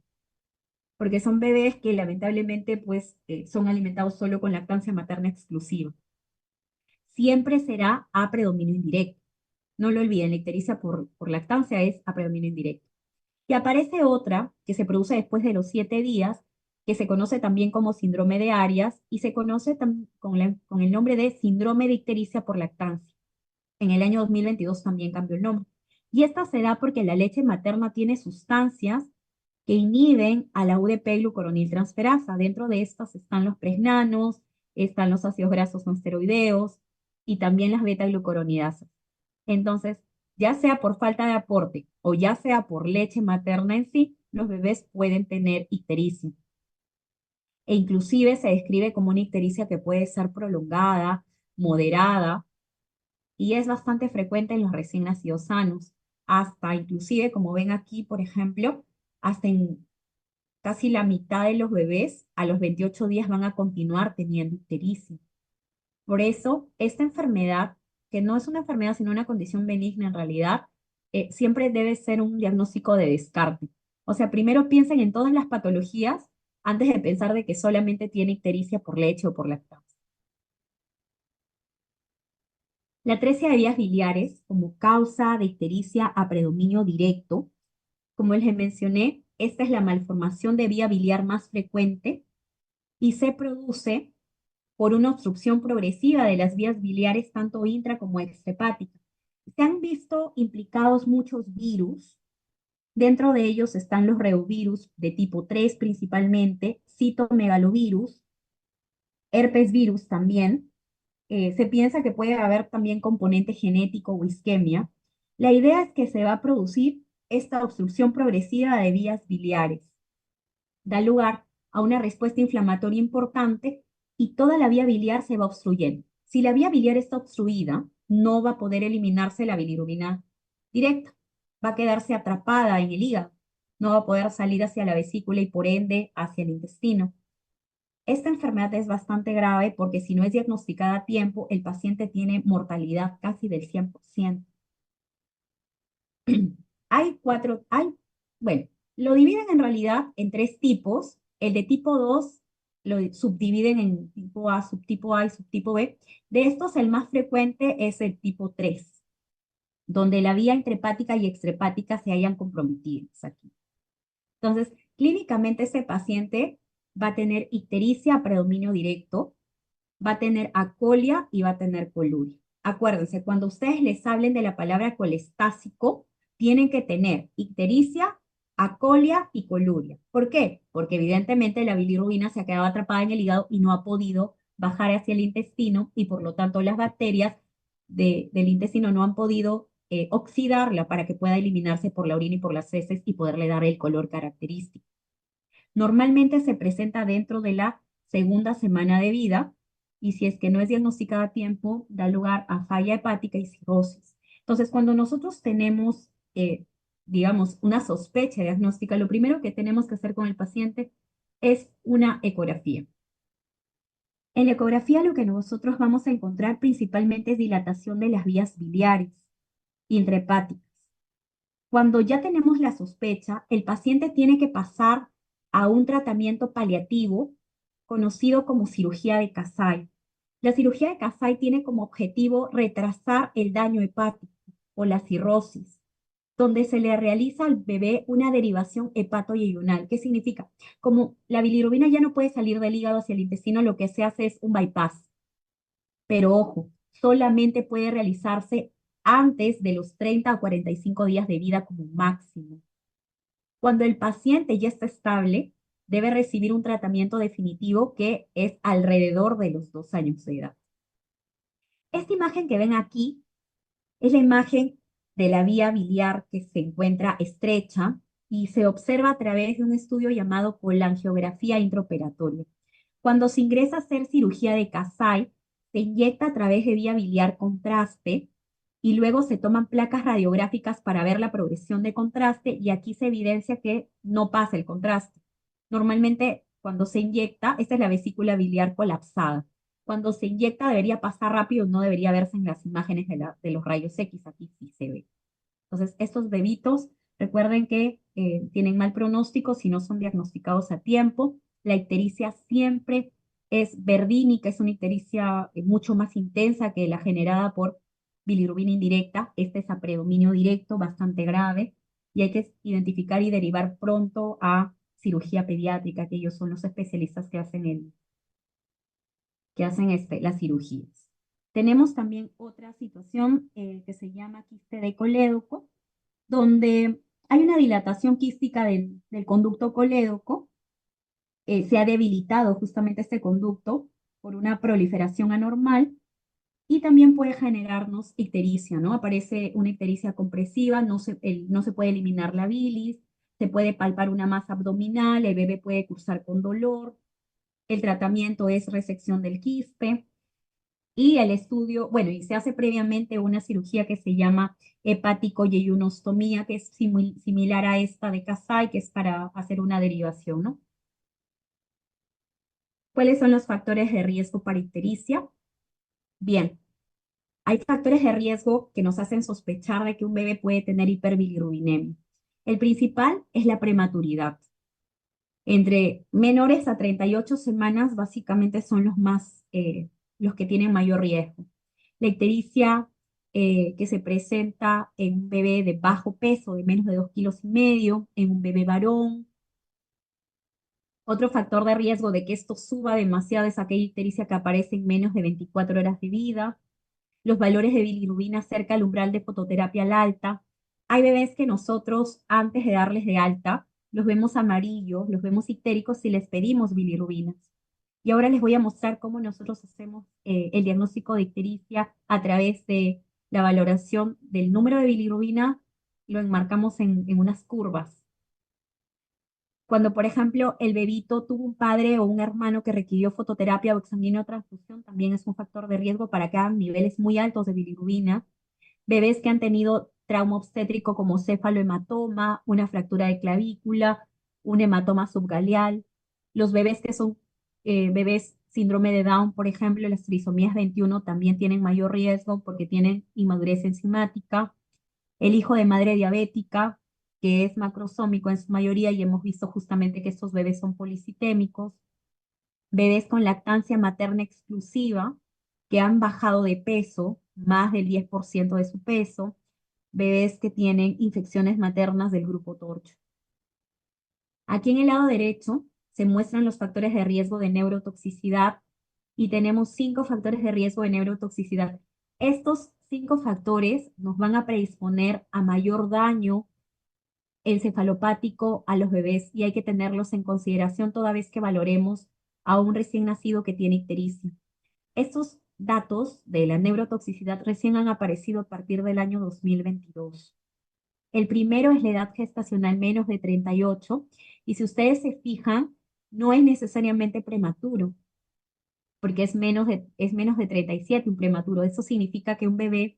porque son bebés que lamentablemente pues son alimentados solo con lactancia materna exclusiva. Siempre será a predominio indirecto. No lo olviden, la ictericia por lactancia es a predominio indirecto. Y aparece otra que se produce después de los 7 días, que se conoce también como síndrome de Arias y se conoce con el nombre de síndrome de ictericia por lactancia. En el año 2022 también cambió el nombre. Y esta se da porque la leche materna tiene sustancias que inhiben a la UDP-glucuroniltransferasa. Dentro de estas están los presnanos, están los ácidos grasos no esteroideos y también las beta-glucuronidasas. Entonces, ya sea por falta de aporte o ya sea por leche materna en sí, los bebés pueden tener ictericia. E inclusive se describe como una ictericia que puede ser prolongada, moderada, y es bastante frecuente en los recién nacidos sanos, hasta inclusive, como ven aquí, por ejemplo, hasta en casi la mitad de los bebés a los 28 días van a continuar teniendo ictericia. Por eso, esta enfermedad, que no es una enfermedad sino una condición benigna en realidad, siempre debe ser un diagnóstico de descarte. O sea, primero piensen en todas las patologías antes de pensar de que solamente tiene ictericia por leche o por lactancia. La atresia de vías biliares como causa de ictericia a predominio directo, como les mencioné, esta es la malformación de vía biliar más frecuente y se produce por una obstrucción progresiva de las vías biliares tanto intra como extrahepáticas. Se han visto implicados muchos virus, dentro de ellos están los reovirus de tipo 3 principalmente, citomegalovirus, herpes virus también. Se piensa que puede haber también componente genético o isquemia. La idea es que se va a producir esta obstrucción progresiva de vías biliares. Da lugar a una respuesta inflamatoria importante y toda la vía biliar se va obstruyendo. Si la vía biliar está obstruida, no va a poder eliminarse la bilirrubina directa, va a quedarse atrapada en el hígado, no va a poder salir hacia la vesícula y por ende hacia el intestino. Esta enfermedad es bastante grave porque si no es diagnosticada a tiempo, el paciente tiene mortalidad casi del 100%. Bueno, lo dividen en realidad en 3 tipos. El de tipo 2 lo subdividen en tipo A, subtipo A y subtipo B. De estos, el más frecuente es el tipo 3, donde la vía intrahepática y extrahepática se hayan comprometido. Aquí. Entonces, clínicamente este paciente va a tener ictericia a predominio directo, va a tener acolia y va a tener coluria. Acuérdense, cuando ustedes les hablen de la palabra colestásico, tienen que tener ictericia, acolia y coluria. ¿Por qué? Porque evidentemente la bilirrubina se ha quedado atrapada en el hígado y no ha podido bajar hacia el intestino y por lo tanto las bacterias del intestino no han podido oxidarla para que pueda eliminarse por la orina y por las heces y poderle dar el color característico. Normalmente se presenta dentro de la segunda semana de vida y si es que no es diagnosticada a tiempo, da lugar a falla hepática y cirrosis. Entonces, cuando nosotros tenemos, digamos, una sospecha diagnóstica, lo primero que tenemos que hacer con el paciente es una ecografía. En la ecografía lo que nosotros vamos a encontrar principalmente es dilatación de las vías biliares intrahepáticas. Cuando ya tenemos la sospecha, el paciente tiene que pasar a un tratamiento paliativo conocido como cirugía de Kasai. La cirugía de Kasai tiene como objetivo retrasar el daño hepático o la cirrosis, donde se le realiza al bebé una derivación hepatoyeyunal. ¿Qué significa? Como la bilirrubina ya no puede salir del hígado hacia el intestino, lo que se hace es un bypass. Pero ojo, solamente puede realizarse antes de los 30 a 45 días de vida como máximo. Cuando el paciente ya está estable, debe recibir un tratamiento definitivo que es alrededor de los 2 años de edad. Esta imagen que ven aquí es la imagen de la vía biliar que se encuentra estrecha y se observa a través de un estudio llamado colangiografía intraoperatoria. Cuando se ingresa a hacer cirugía de Kasai, se inyecta a través de vía biliar contraste y luego se toman placas radiográficas para ver la progresión de contraste y aquí se evidencia que no pasa el contraste. Normalmente cuando se inyecta, esta es la vesícula biliar colapsada. Cuando se inyecta debería pasar rápido, no debería verse en las imágenes de los rayos X, aquí sí se ve. Entonces, estos bebitos, recuerden que tienen mal pronóstico si no son diagnosticados a tiempo. La ictericia siempre es verdínica, es una ictericia mucho más intensa que la generada por bilirrubina indirecta. Este es a predominio directo, bastante grave, y hay que identificar y derivar pronto a cirugía pediátrica, que ellos son los especialistas que hacen las cirugías. Tenemos también otra situación que se llama quiste de colédoco, donde hay una dilatación quística del conducto colédoco, se ha debilitado justamente este conducto por una proliferación anormal y también puede generarnos ictericia, ¿no? Aparece una ictericia compresiva, no se puede eliminar la bilis, se puede palpar una masa abdominal, el bebé puede cursar con dolor, el tratamiento es resección del quiste, y el estudio, bueno, y se hace previamente una cirugía que se llama hepático-yeyunostomía, que es similar a esta de Kasai, que es para hacer una derivación, ¿no? ¿Cuáles son los factores de riesgo para ictericia? Bien, hay factores de riesgo que nos hacen sospechar de que un bebé puede tener hiperbilirrubinemia. El principal es la prematuridad. Entre menores a 38 semanas, básicamente son los que tienen mayor riesgo. La ictericia que se presenta en un bebé de bajo peso, de menos de 2,5 kilos, en un bebé varón. Otro factor de riesgo de que esto suba demasiado es aquella ictericia que aparece en menos de 24 horas de vida. Los valores de bilirrubina cerca del umbral de fototerapia al alta. Hay bebés que nosotros, antes de darles de alta, los vemos amarillos, los vemos ictéricos si les pedimos bilirrubinas. Y ahora les voy a mostrar cómo nosotros hacemos el diagnóstico de ictericia a través de la valoración del número de bilirrubina, lo enmarcamos en unas curvas. Cuando, por ejemplo, el bebito tuvo un padre o un hermano que requirió fototerapia o exsanguíneo-transfusión, también es un factor de riesgo para que hagan niveles muy altos de bilirrubina. Bebés que han tenido trauma obstétrico como céfalohematoma, una fractura de clavícula, un hematoma subgaleal. Los bebés que son bebés síndrome de Down, por ejemplo, las trisomías 21 también tienen mayor riesgo porque tienen inmadurez enzimática. El hijo de madre diabética, que es macrosómico en su mayoría, y hemos visto justamente que estos bebés son policitémicos. Bebés con lactancia materna exclusiva, que han bajado de peso, más del 10% de su peso. Bebés que tienen infecciones maternas del grupo torcho. Aquí en el lado derecho se muestran los factores de riesgo de neurotoxicidad y tenemos 5 factores de riesgo de neurotoxicidad. Estos 5 factores nos van a predisponer a mayor daño encefalopático a los bebés y hay que tenerlos en consideración toda vez que valoremos a un recién nacido que tiene ictericia. Estos datos de la neurotoxicidad recién han aparecido a partir del año 2022. El primero es la edad gestacional menos de 38 y si ustedes se fijan, no es necesariamente prematuro. porque es menos de 37 un prematuro. Eso significa que un bebé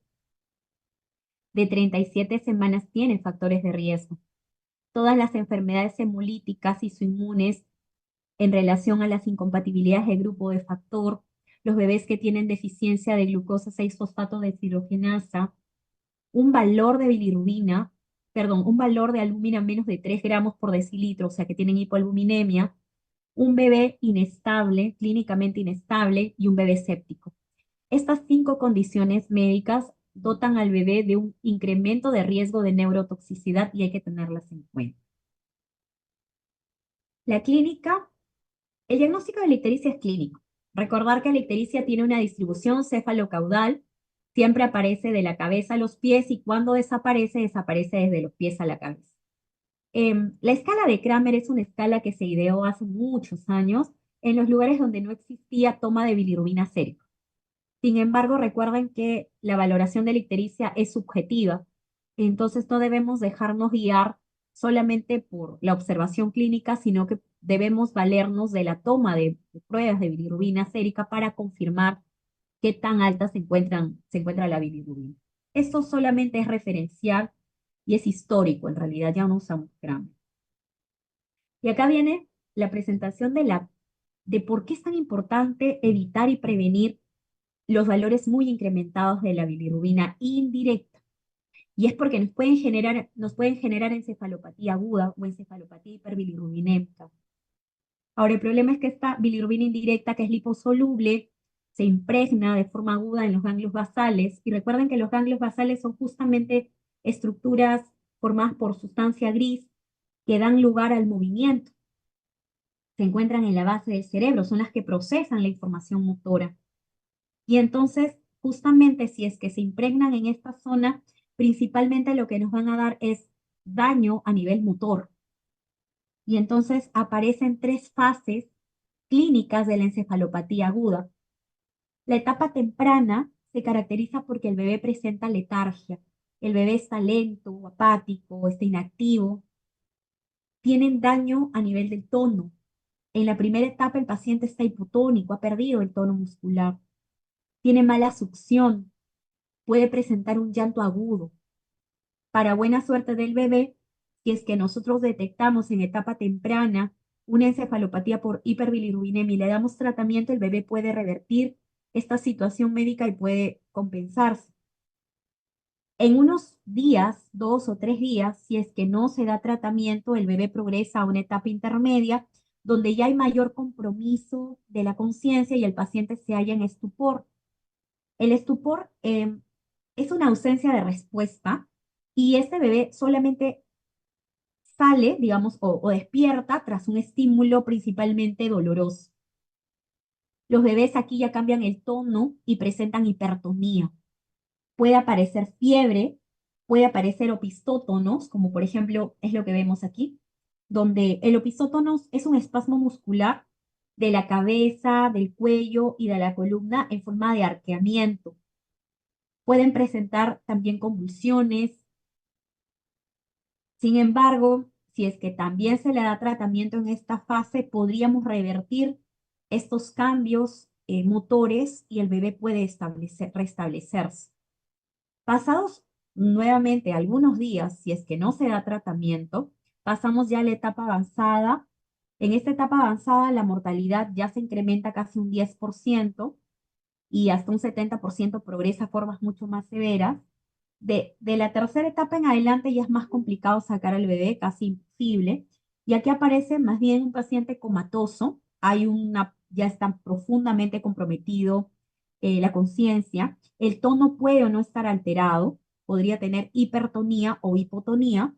de 37 semanas tiene factores de riesgo. Todas las enfermedades hemolíticas y inmunes en relación a las incompatibilidades de grupo de factor, los bebés que tienen deficiencia de glucosa 6-fosfato deshidrogenasa, un valor de bilirrubina, perdón, un valor de albúmina menos de 3 gramos por decilitro, o sea que tienen hipoalbuminemia, un bebé inestable, clínicamente inestable y un bebé séptico. Estas 5 condiciones médicas dotan al bebé de un incremento de riesgo de neurotoxicidad y hay que tenerlas en cuenta. La clínica, el diagnóstico de la ictericia es clínico. Recordar que la ictericia tiene una distribución cefalocaudal, siempre aparece de la cabeza a los pies y cuando desaparece, desaparece desde los pies a la cabeza. La escala de Kramer es una escala que se ideó hace muchos años en los lugares donde no existía toma de bilirrubina sérica. Sin embargo, recuerden que la valoración de la ictericia es subjetiva, entonces no debemos dejarnos guiar solamente por la observación clínica, sino que debemos valernos de la toma de pruebas de bilirrubina sérica para confirmar qué tan alta se encuentra la bilirrubina. Esto solamente es referencial y es histórico, en realidad ya no usamos gramos. Y acá viene la presentación de por qué es tan importante evitar y prevenir los valores muy incrementados de la bilirrubina indirecta. Y es porque nos pueden generar encefalopatía aguda o encefalopatía hiperbilirrubinémica. Ahora, el problema es que esta bilirrubina indirecta, que es liposoluble, se impregna de forma aguda en los ganglios basales. Y recuerden que los ganglios basales son justamente estructuras formadas por sustancia gris que dan lugar al movimiento. Se encuentran en la base del cerebro, son las que procesan la información motora. Y entonces, justamente si es que se impregnan en esta zona, principalmente lo que nos van a dar es daño a nivel motor. Y entonces aparecen 3 fases clínicas de la encefalopatía aguda. La etapa temprana se caracteriza porque el bebé presenta letargia. El bebé está lento, apático, está inactivo. Tienen daño a nivel del tono. En la primera etapa el paciente está hipotónico, ha perdido el tono muscular. Tiene mala succión, puede presentar un llanto agudo. Para buena suerte del bebé, si es que nosotros detectamos en etapa temprana una encefalopatía por hiperbilirrubinemia y le damos tratamiento, el bebé puede revertir esta situación médica y puede compensarse. En unos días, 2 o 3 días, si es que no se da tratamiento, el bebé progresa a una etapa intermedia donde ya hay mayor compromiso de la conciencia y el paciente se halla en estupor. El estupor es una ausencia de respuesta y este bebé solamente sale, digamos, o despierta tras un estímulo principalmente doloroso. Los bebés aquí ya cambian el tono y presentan hipertonía. Puede aparecer fiebre, puede aparecer opistótonos, como por ejemplo es lo que vemos aquí, donde el opistótonos es un espasmo muscular de la cabeza, del cuello y de la columna en forma de arqueamiento. Pueden presentar también convulsiones. Sin embargo, si es que también se le da tratamiento en esta fase, podríamos revertir estos cambios motores y el bebé puede restablecerse. Pasados nuevamente algunos días, si es que no se da tratamiento, pasamos ya a la etapa avanzada. En esta etapa avanzada, la mortalidad ya se incrementa casi un 10% y hasta un 70% progresa a formas mucho más severas. De la tercera etapa en adelante ya es más complicado sacar al bebé, casi imposible. Y aquí aparece más bien un paciente comatoso, ya está profundamente comprometido la conciencia, el tono puede o no estar alterado, podría tener hipertonía o hipotonía,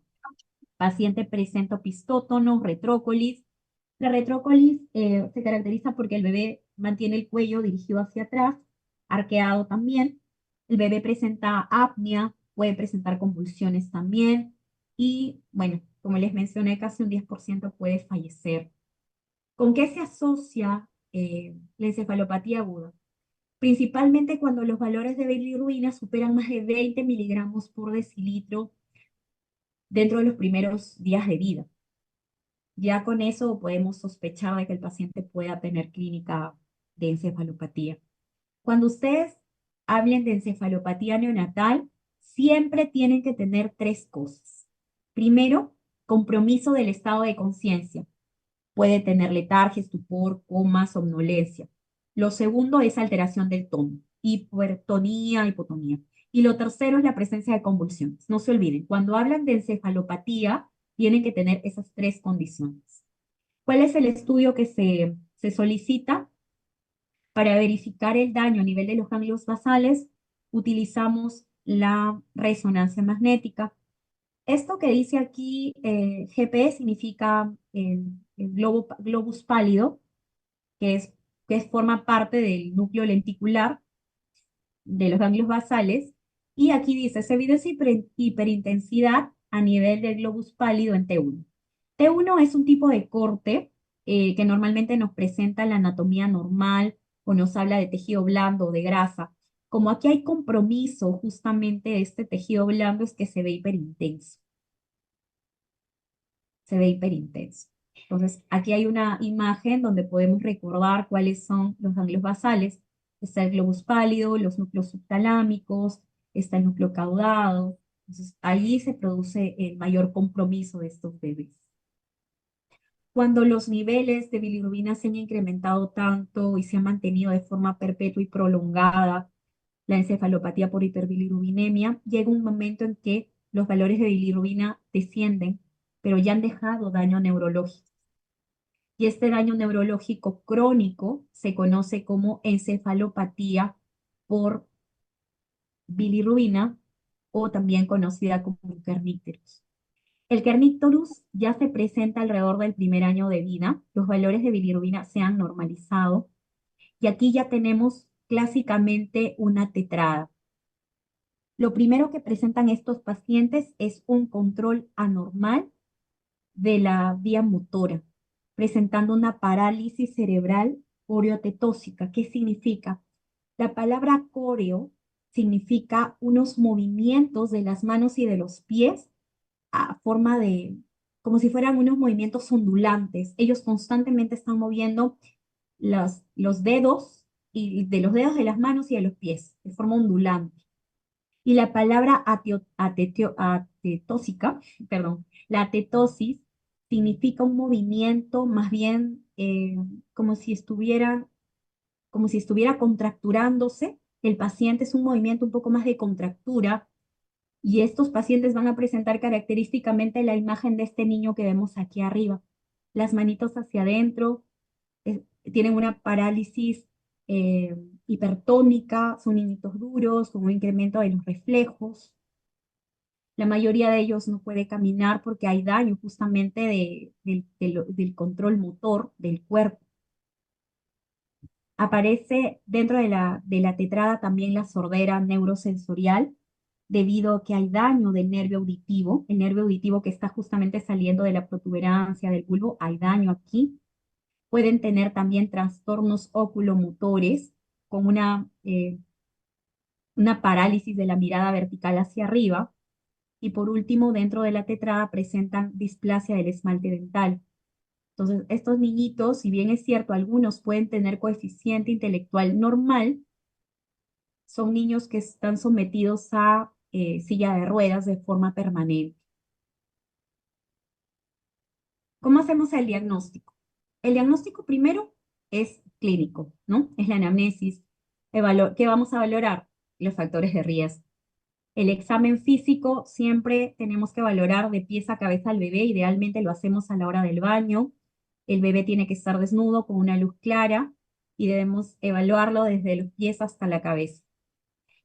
paciente presenta opistótono, retrócolis. La retrócolis se caracteriza porque el bebé mantiene el cuello dirigido hacia atrás, arqueado también. El bebé presenta apnea, puede presentar convulsiones también. Y bueno, como les mencioné, casi un 10% puede fallecer. ¿Con qué se asocia la encefalopatía aguda? Principalmente cuando los valores de bilirrubina superan más de 20 miligramos por decilitro dentro de los primeros días de vida. Ya con eso podemos sospechar de que el paciente pueda tener clínica de encefalopatía. Cuando ustedes hablen de encefalopatía neonatal, siempre tienen que tener tres cosas. Primero, compromiso del estado de conciencia. Puede tener letargia, estupor, coma, somnolencia. Lo segundo es alteración del tono, hipertonía, hipotonía. Y lo tercero es la presencia de convulsiones. No se olviden, cuando hablan de encefalopatía, tienen que tener esas tres condiciones. ¿Cuál es el estudio que se solicita? Para verificar el daño a nivel de los ganglios basales, utilizamos la resonancia magnética. Esto que dice aquí, GP, significa globus pálido, forma parte del núcleo lenticular de los ganglios basales. Y aquí dice, se evidencia hiperintensidad a nivel del globus pálido en T1. T1 es un tipo de corte que normalmente nos presenta la anatomía normal o nos habla de tejido blando o de grasa. Como aquí hay compromiso justamente de este tejido blando, es que se ve hiperintenso. Se ve hiperintenso. Entonces, aquí hay una imagen donde podemos recordar cuáles son los ganglios basales. Está el globus pálido, los núcleos subtalámicos, está el núcleo caudado. Entonces, allí se produce el mayor compromiso de estos bebés. Cuando los niveles de bilirrubina se han incrementado tanto y se han mantenido de forma perpetua y prolongada, la encefalopatía por hiperbilirubinemia, llega un momento en que los valores de bilirrubina descienden, pero ya han dejado daño neurológico. Y este daño neurológico crónico se conoce como encefalopatía por bilirrubina o también conocida como kernícterus. El kernicterus ya se presenta alrededor del primer año de vida, los valores de bilirrubina se han normalizado y aquí ya tenemos clásicamente una tetrada. Lo primero que presentan estos pacientes es un control anormal de la vía motora, presentando una parálisis cerebral coreotetósica. ¿Qué significa? La palabra coreo significa unos movimientos de las manos y de los pies a forma de, como si fueran unos movimientos ondulantes. Ellos constantemente están moviendo los dedos y de los dedos de las manos y de los pies de forma ondulante. Y la palabra atetósica, perdón, la atetosis significa un movimiento más bien como si estuviera contracturándose. El paciente es un movimiento un poco más de contractura y estos pacientes van a presentar característicamente la imagen de este niño que vemos aquí arriba. Las manitos hacia adentro, tienen una parálisis eh, hipertónica, son niñitos duros, con un incremento de los reflejos. La mayoría de ellos no puede caminar porque hay daño justamente del control motor del cuerpo. Aparece dentro de la tetrada también la sordera neurosensorial, debido a que hay daño del nervio auditivo, el nervio auditivo que está justamente saliendo de la protuberancia del bulbo, hay daño aquí. Pueden tener también trastornos oculomotores con una parálisis de la mirada vertical hacia arriba. Y por último, dentro de la tetrada presentan displasia del esmalte dental. Entonces, estos niñitos, si bien es cierto, algunos pueden tener coeficiente intelectual normal, son niños que están sometidos a silla de ruedas de forma permanente. ¿Cómo hacemos el diagnóstico? El diagnóstico primero es clínico, ¿no? Es la anamnesis. ¿Qué vamos a valorar? Los factores de riesgo. El examen físico siempre tenemos que valorar de pies a cabeza al bebé, idealmente lo hacemos a la hora del baño. El bebé tiene que estar desnudo con una luz clara y debemos evaluarlo desde los pies hasta la cabeza.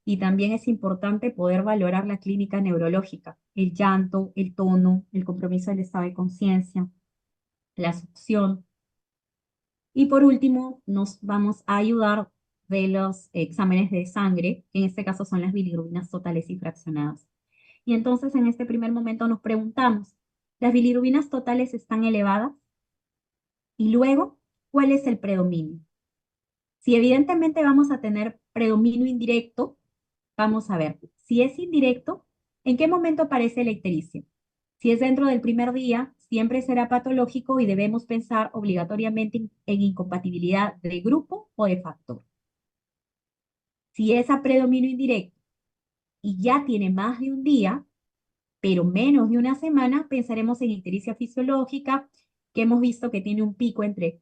Y también es importante poder valorar la clínica neurológica, el llanto, el tono, el compromiso del estado de conciencia, la succión. Y por último, nos vamos a ayudar de los exámenes de sangre, que en este caso son las bilirrubinas totales y fraccionadas. Y entonces en este primer momento nos preguntamos, ¿las bilirrubinas totales están elevadas? Y luego, ¿cuál es el predominio? Si evidentemente vamos a tener predominio indirecto, vamos a ver, si es indirecto, ¿en qué momento aparece la ictericia? Si es dentro del primer día, siempre será patológico y debemos pensar obligatoriamente en incompatibilidad de grupo grupo de factor. Si es a predominio indirecto y ya tiene más de un día, pero menos de una semana, pensaremos en ictericia fisiológica, que hemos visto que tiene un pico entre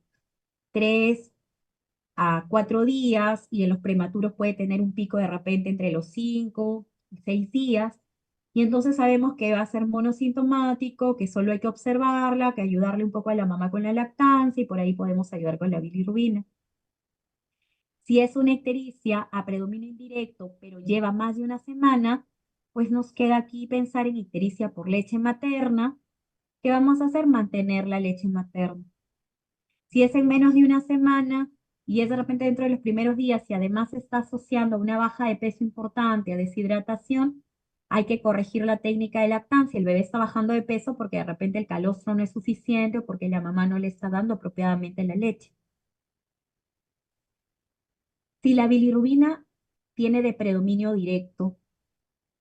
3 a 4 días y en los prematuros puede tener un pico de repente entre los 5 y 6 días. Y entonces sabemos que va a ser monosintomático, que solo hay que observarla, que ayudarle un poco a la mamá con la lactancia y por ahí podemos ayudar con la bilirrubina. Si es una ictericia a predominio indirecto, pero lleva más de una semana, pues nos queda aquí pensar en ictericia por leche materna. ¿Qué vamos a hacer? Mantener la leche materna. Si es en menos de una semana y es de repente dentro de los primeros días y además se está asociando a una baja de peso importante, a deshidratación, hay que corregir la técnica de lactancia. El bebé está bajando de peso porque de repente el calostro no es suficiente o porque la mamá no le está dando apropiadamente la leche. Si la bilirrubina tiene de predominio directo,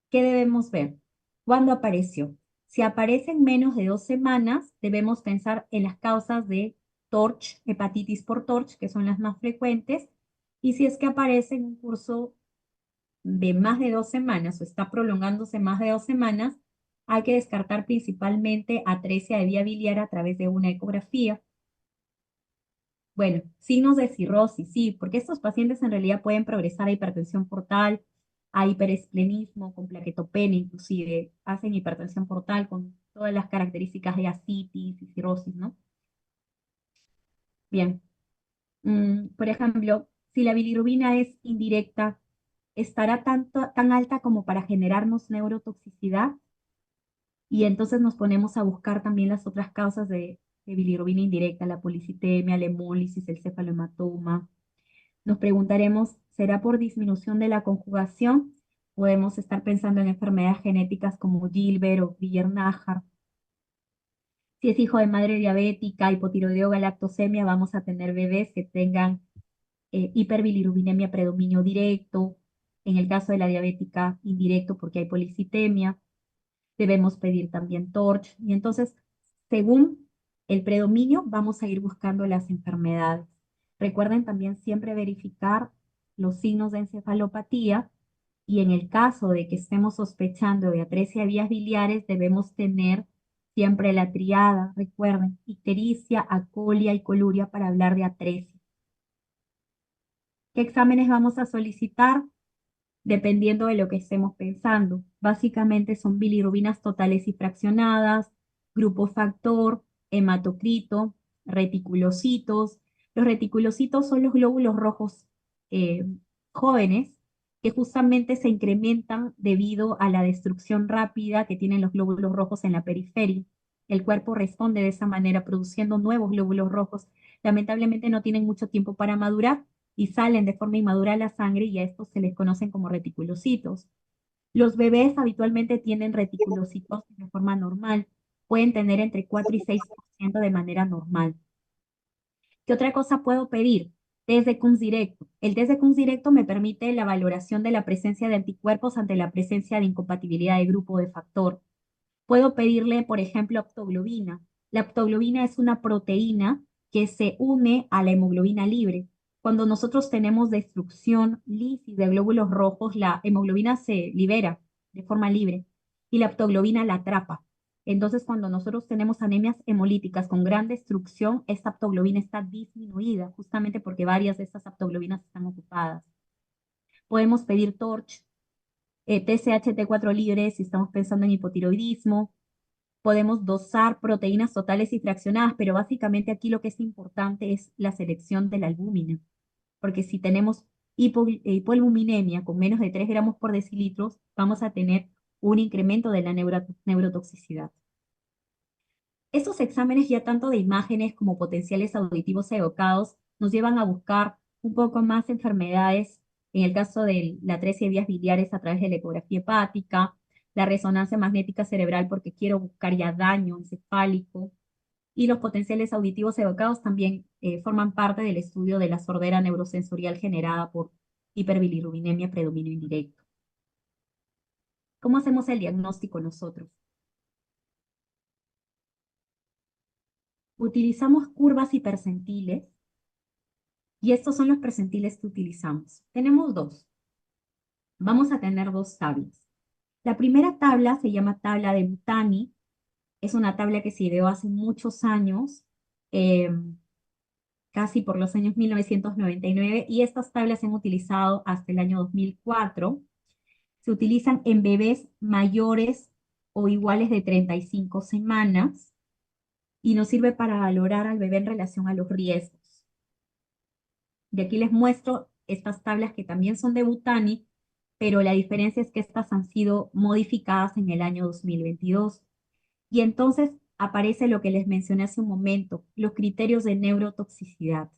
¿qué debemos ver? ¿Cuándo apareció? Si aparece en menos de 2 semanas, debemos pensar en las causas de TORCH, hepatitis por TORCH, que son las más frecuentes. Y si es que aparece en un curso de más de 2 semanas o está prolongándose más de 2 semanas, hay que descartar principalmente atresia de vía biliar a través de una ecografía. Bueno, signos de cirrosis, sí, porque estos pacientes en realidad pueden progresar a hipertensión portal, a hiperesplenismo, con plaquetopenia, inclusive hacen hipertensión portal con todas las características de ascitis y cirrosis, ¿no? Bien, por ejemplo, si la bilirrubina es indirecta, ¿estará tan alta como para generarnos neurotoxicidad? Y entonces nos ponemos a buscar también las otras causas de bilirrubina indirecta, la policitemia, la hemólisis, el cefalohematoma. Nos preguntaremos, ¿será por disminución de la conjugación? Podemos estar pensando en enfermedades genéticas como Gilbert o Guillain-Barré. Si es hijo de madre diabética, hipotiroideo, galactosemia, vamos a tener bebés que tengan hiperbilirubinemia predominio directo. En el caso de la diabética, indirecto porque hay policitemia. Debemos pedir también TORCH. Y entonces, según el predominio, vamos a ir buscando las enfermedades. Recuerden también siempre verificar los signos de encefalopatía y en el caso de que estemos sospechando de atresia de vías biliares, debemos tener siempre la triada, recuerden, ictericia, acolia y coluria para hablar de atresia. ¿Qué exámenes vamos a solicitar? Dependiendo de lo que estemos pensando. Básicamente son bilirrubinas totales y fraccionadas, grupo factor, hematocrito, reticulocitos. Los reticulocitos son los glóbulos rojos eh, jóvenes que justamente se incrementan debido a la destrucción rápida que tienen los glóbulos rojos en la periferia. El cuerpo responde de esa manera produciendo nuevos glóbulos rojos. Lamentablemente no tienen mucho tiempo para madurar y salen de forma inmadura a la sangre y a estos se les conocen como reticulocitos. Los bebés habitualmente tienen reticulocitos de forma normal, pueden tener entre 4 y 6% de manera normal. ¿Qué otra cosa puedo pedir? Test de Kunz directo. El test de Kunz directo me permite la valoración de la presencia de anticuerpos ante la presencia de incompatibilidad de grupo de factor. Puedo pedirle, por ejemplo, aptoglobina. La aptoglobina es una proteína que se une a la hemoglobina libre. Cuando nosotros tenemos destrucción, lisis de glóbulos rojos, la hemoglobina se libera de forma libre y la aptoglobina la atrapa. Entonces, cuando nosotros tenemos anemias hemolíticas con gran destrucción, esta aptoglobina está disminuida, justamente porque varias de estas aptoglobinas están ocupadas. Podemos pedir TORCH, TSH-T4 libre si estamos pensando en hipotiroidismo. Podemos dosar proteínas totales y fraccionadas, pero básicamente aquí lo que es importante es la selección de la albúmina, porque si tenemos hipoalbuminemia con menos de 3 gramos por decilitros, vamos a tener un incremento de la neurotoxicidad. Estos exámenes ya tanto de imágenes como potenciales auditivos evocados nos llevan a buscar un poco más enfermedades, en el caso de la atresia de vías biliares a través de la ecografía hepática, la resonancia magnética cerebral porque quiero buscar ya daño encefálico, y los potenciales auditivos evocados también forman parte del estudio de la sordera neurosensorial generada por hiperbilirrubinemia predominio indirecto. ¿Cómo hacemos el diagnóstico nosotros? Utilizamos curvas y percentiles Y estos son los percentiles que utilizamos. Tenemos dos. Vamos a tener dos tablas. La primera tabla se llama tabla de Butani. Es una tabla que se ideó hace muchos años, eh, casi por los años 1999, y estas tablas se han utilizado hasta el año 2004. Se utilizan en bebés mayores o iguales de 35 semanas y nos sirve para valorar al bebé en relación a los riesgos. De aquí les muestro estas tablas que también son de Butani, pero la diferencia es que estas han sido modificadas en el año 2022. Y entonces aparece lo que les mencioné hace un momento, los criterios de neurotoxicidad.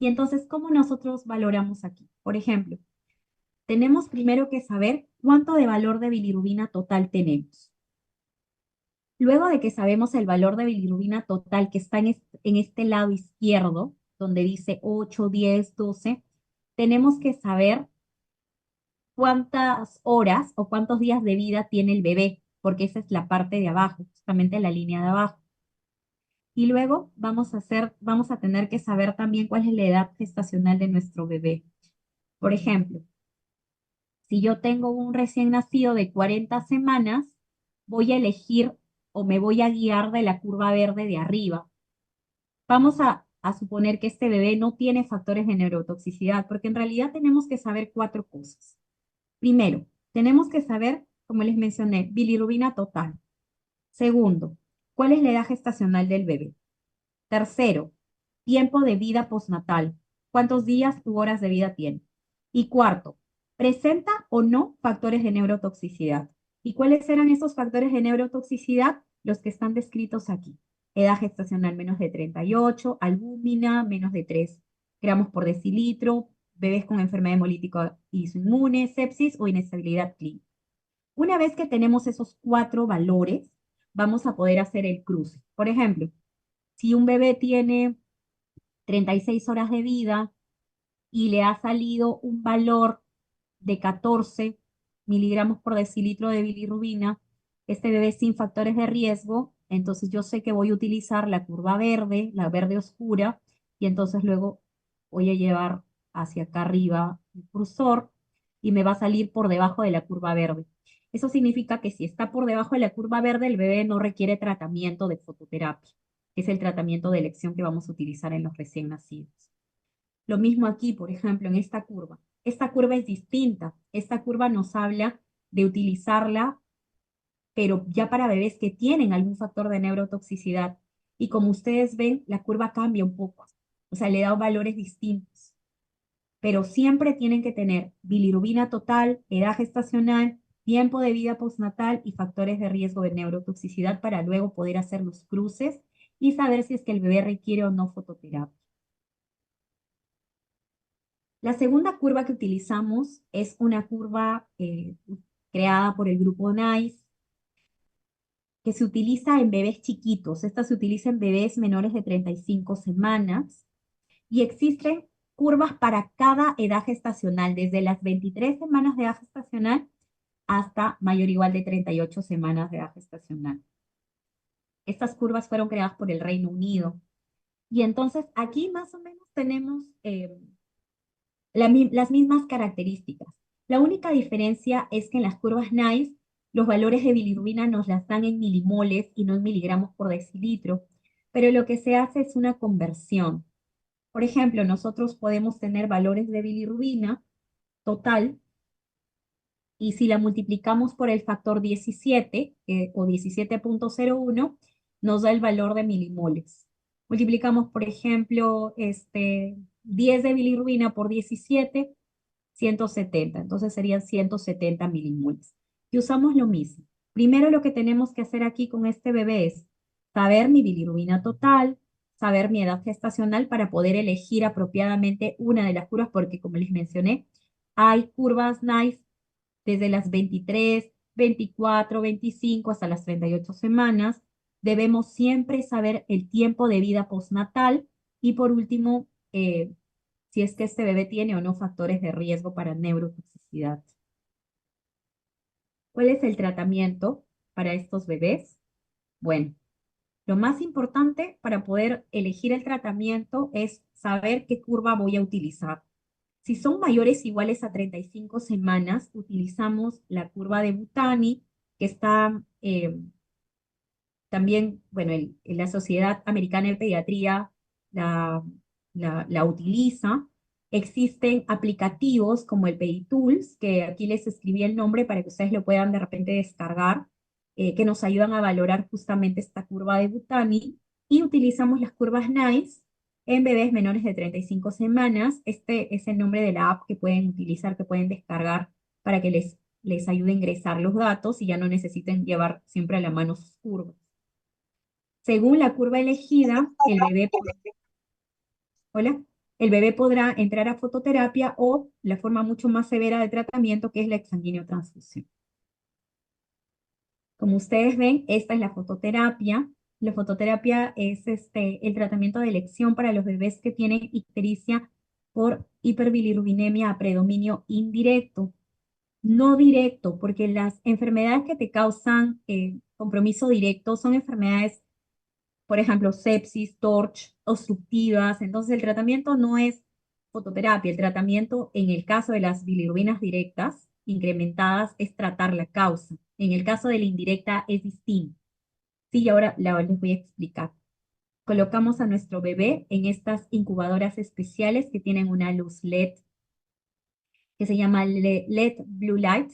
Y entonces, ¿cómo nosotros valoramos aquí? Por ejemplo, tenemos primero que saber cuánto de valor de bilirrubina total tenemos. Luego de que sabemos el valor de bilirrubina total que está en este lado izquierdo, donde dice 8, 10, 12, tenemos que saber cuántas horas o cuántos días de vida tiene el bebé, porque esa es la parte de abajo, justamente la línea de abajo. Y luego vamos a tener que saber también cuál es la edad gestacional de nuestro bebé. Por ejemplo, si yo tengo un recién nacido de 40 semanas, voy a elegir o me voy a guiar de la curva verde de arriba. Vamos a suponer que este bebé no tiene factores de neurotoxicidad, porque en realidad tenemos que saber cuatro cosas. Primero, tenemos que saber, como les mencioné, bilirrubina total. Segundo, cuál es la edad gestacional del bebé. Tercero, tiempo de vida postnatal. ¿Cuántos días u horas de vida tiene? Y cuarto, ¿presenta o no factores de neurotoxicidad? ¿Y cuáles eran esos factores de neurotoxicidad? Los que están descritos aquí. Edad gestacional menos de 38, albúmina menos de 3 gramos por decilitro, bebés con enfermedad hemolítica inmune, sepsis o inestabilidad clínica. Una vez que tenemos esos cuatro valores, vamos a poder hacer el cruce. Por ejemplo, si un bebé tiene 36 horas de vida y le ha salido un valor de 14 miligramos por decilitro de bilirrubina, este bebé sin factores de riesgo, entonces yo sé que voy a utilizar la curva verde, la verde oscura, y entonces luego voy a llevar hacia acá arriba el cursor y me va a salir por debajo de la curva verde. Eso significa que si está por debajo de la curva verde, el bebé no requiere tratamiento de fototerapia, que es el tratamiento de elección que vamos a utilizar en los recién nacidos. Lo mismo aquí, por ejemplo, en esta curva. Esta curva es distinta. Esta curva nos habla de utilizarla, pero ya para bebés que tienen algún factor de neurotoxicidad. Y como ustedes ven, la curva cambia un poco. O sea, le da valores distintos. Pero siempre tienen que tener bilirrubina total, edad gestacional, tiempo de vida postnatal y factores de riesgo de neurotoxicidad para luego poder hacer los cruces y saber si es que el bebé requiere o no fototerapia. La segunda curva que utilizamos es una curva creada por el grupo NICE que se utiliza en bebés chiquitos. Esta se utiliza en bebés menores de 35 semanas y existen curvas para cada edad gestacional, desde las 23 semanas de edad gestacional hasta mayor o igual de 38 semanas de edad gestacional. Estas curvas fueron creadas por el Reino Unido. Y entonces aquí más o menos tenemos las mismas características. La única diferencia es que en las curvas NICE los valores de bilirrubina nos las dan en milimoles y no en miligramos por decilitro, pero lo que se hace es una conversión. Por ejemplo, nosotros podemos tener valores de bilirrubina total y si la multiplicamos por el factor 17 o 17,01, nos da el valor de milimoles. Multiplicamos, por ejemplo, 10 de bilirrubina por 17, 170. Entonces serían 170 milimoles. Y usamos lo mismo. Primero lo que tenemos que hacer aquí con este bebé es saber mi bilirrubina total, saber mi edad gestacional para poder elegir apropiadamente una de las curvas, porque como les mencioné, hay curvas NICE desde las 23, 24, 25 hasta las 38 semanas. Debemos siempre saber el tiempo de vida postnatal y por último, si es que este bebé tiene o no factores de riesgo para neurotoxicidad. ¿Cuál es el tratamiento para estos bebés? Bueno, Lo más importante para poder elegir el tratamiento es saber qué curva voy a utilizar. Si son mayores o iguales a 35 semanas, utilizamos la curva de Butani, que está también, bueno, la Sociedad Americana de Pediatría la, la utiliza. Existen aplicativos como el PediTools, que aquí les escribí el nombre para que ustedes lo puedan de repente descargar, que nos ayudan a valorar justamente esta curva de Butani. Y utilizamos las curvas NICE en bebés menores de 35 semanas. Este es el nombre de la app que pueden utilizar, que pueden descargar para que les ayude a ingresar los datos y ya no necesiten llevar siempre a la mano sus curvas. Según la curva elegida, hola, el bebé podrá entrar a fototerapia o la forma mucho más severa de tratamiento, que es la exsanguíneo-transfusión. Como ustedes ven, esta es la fototerapia. La fototerapia es el tratamiento de elección para los bebés que tienen ictericia por hiperbilirrubinemia a predominio indirecto, no directo, porque las enfermedades que te causan compromiso directo son enfermedades, por ejemplo, sepsis, TORCH, obstructivas. Entonces, el tratamiento no es fototerapia. El tratamiento, en el caso de las bilirrubinas directas incrementadas, es tratar la causa. En el caso de la indirecta es distinto. Sí, y ahora les voy a explicar. Colocamos a nuestro bebé en estas incubadoras especiales que tienen una luz LED que se llama LED Blue Light.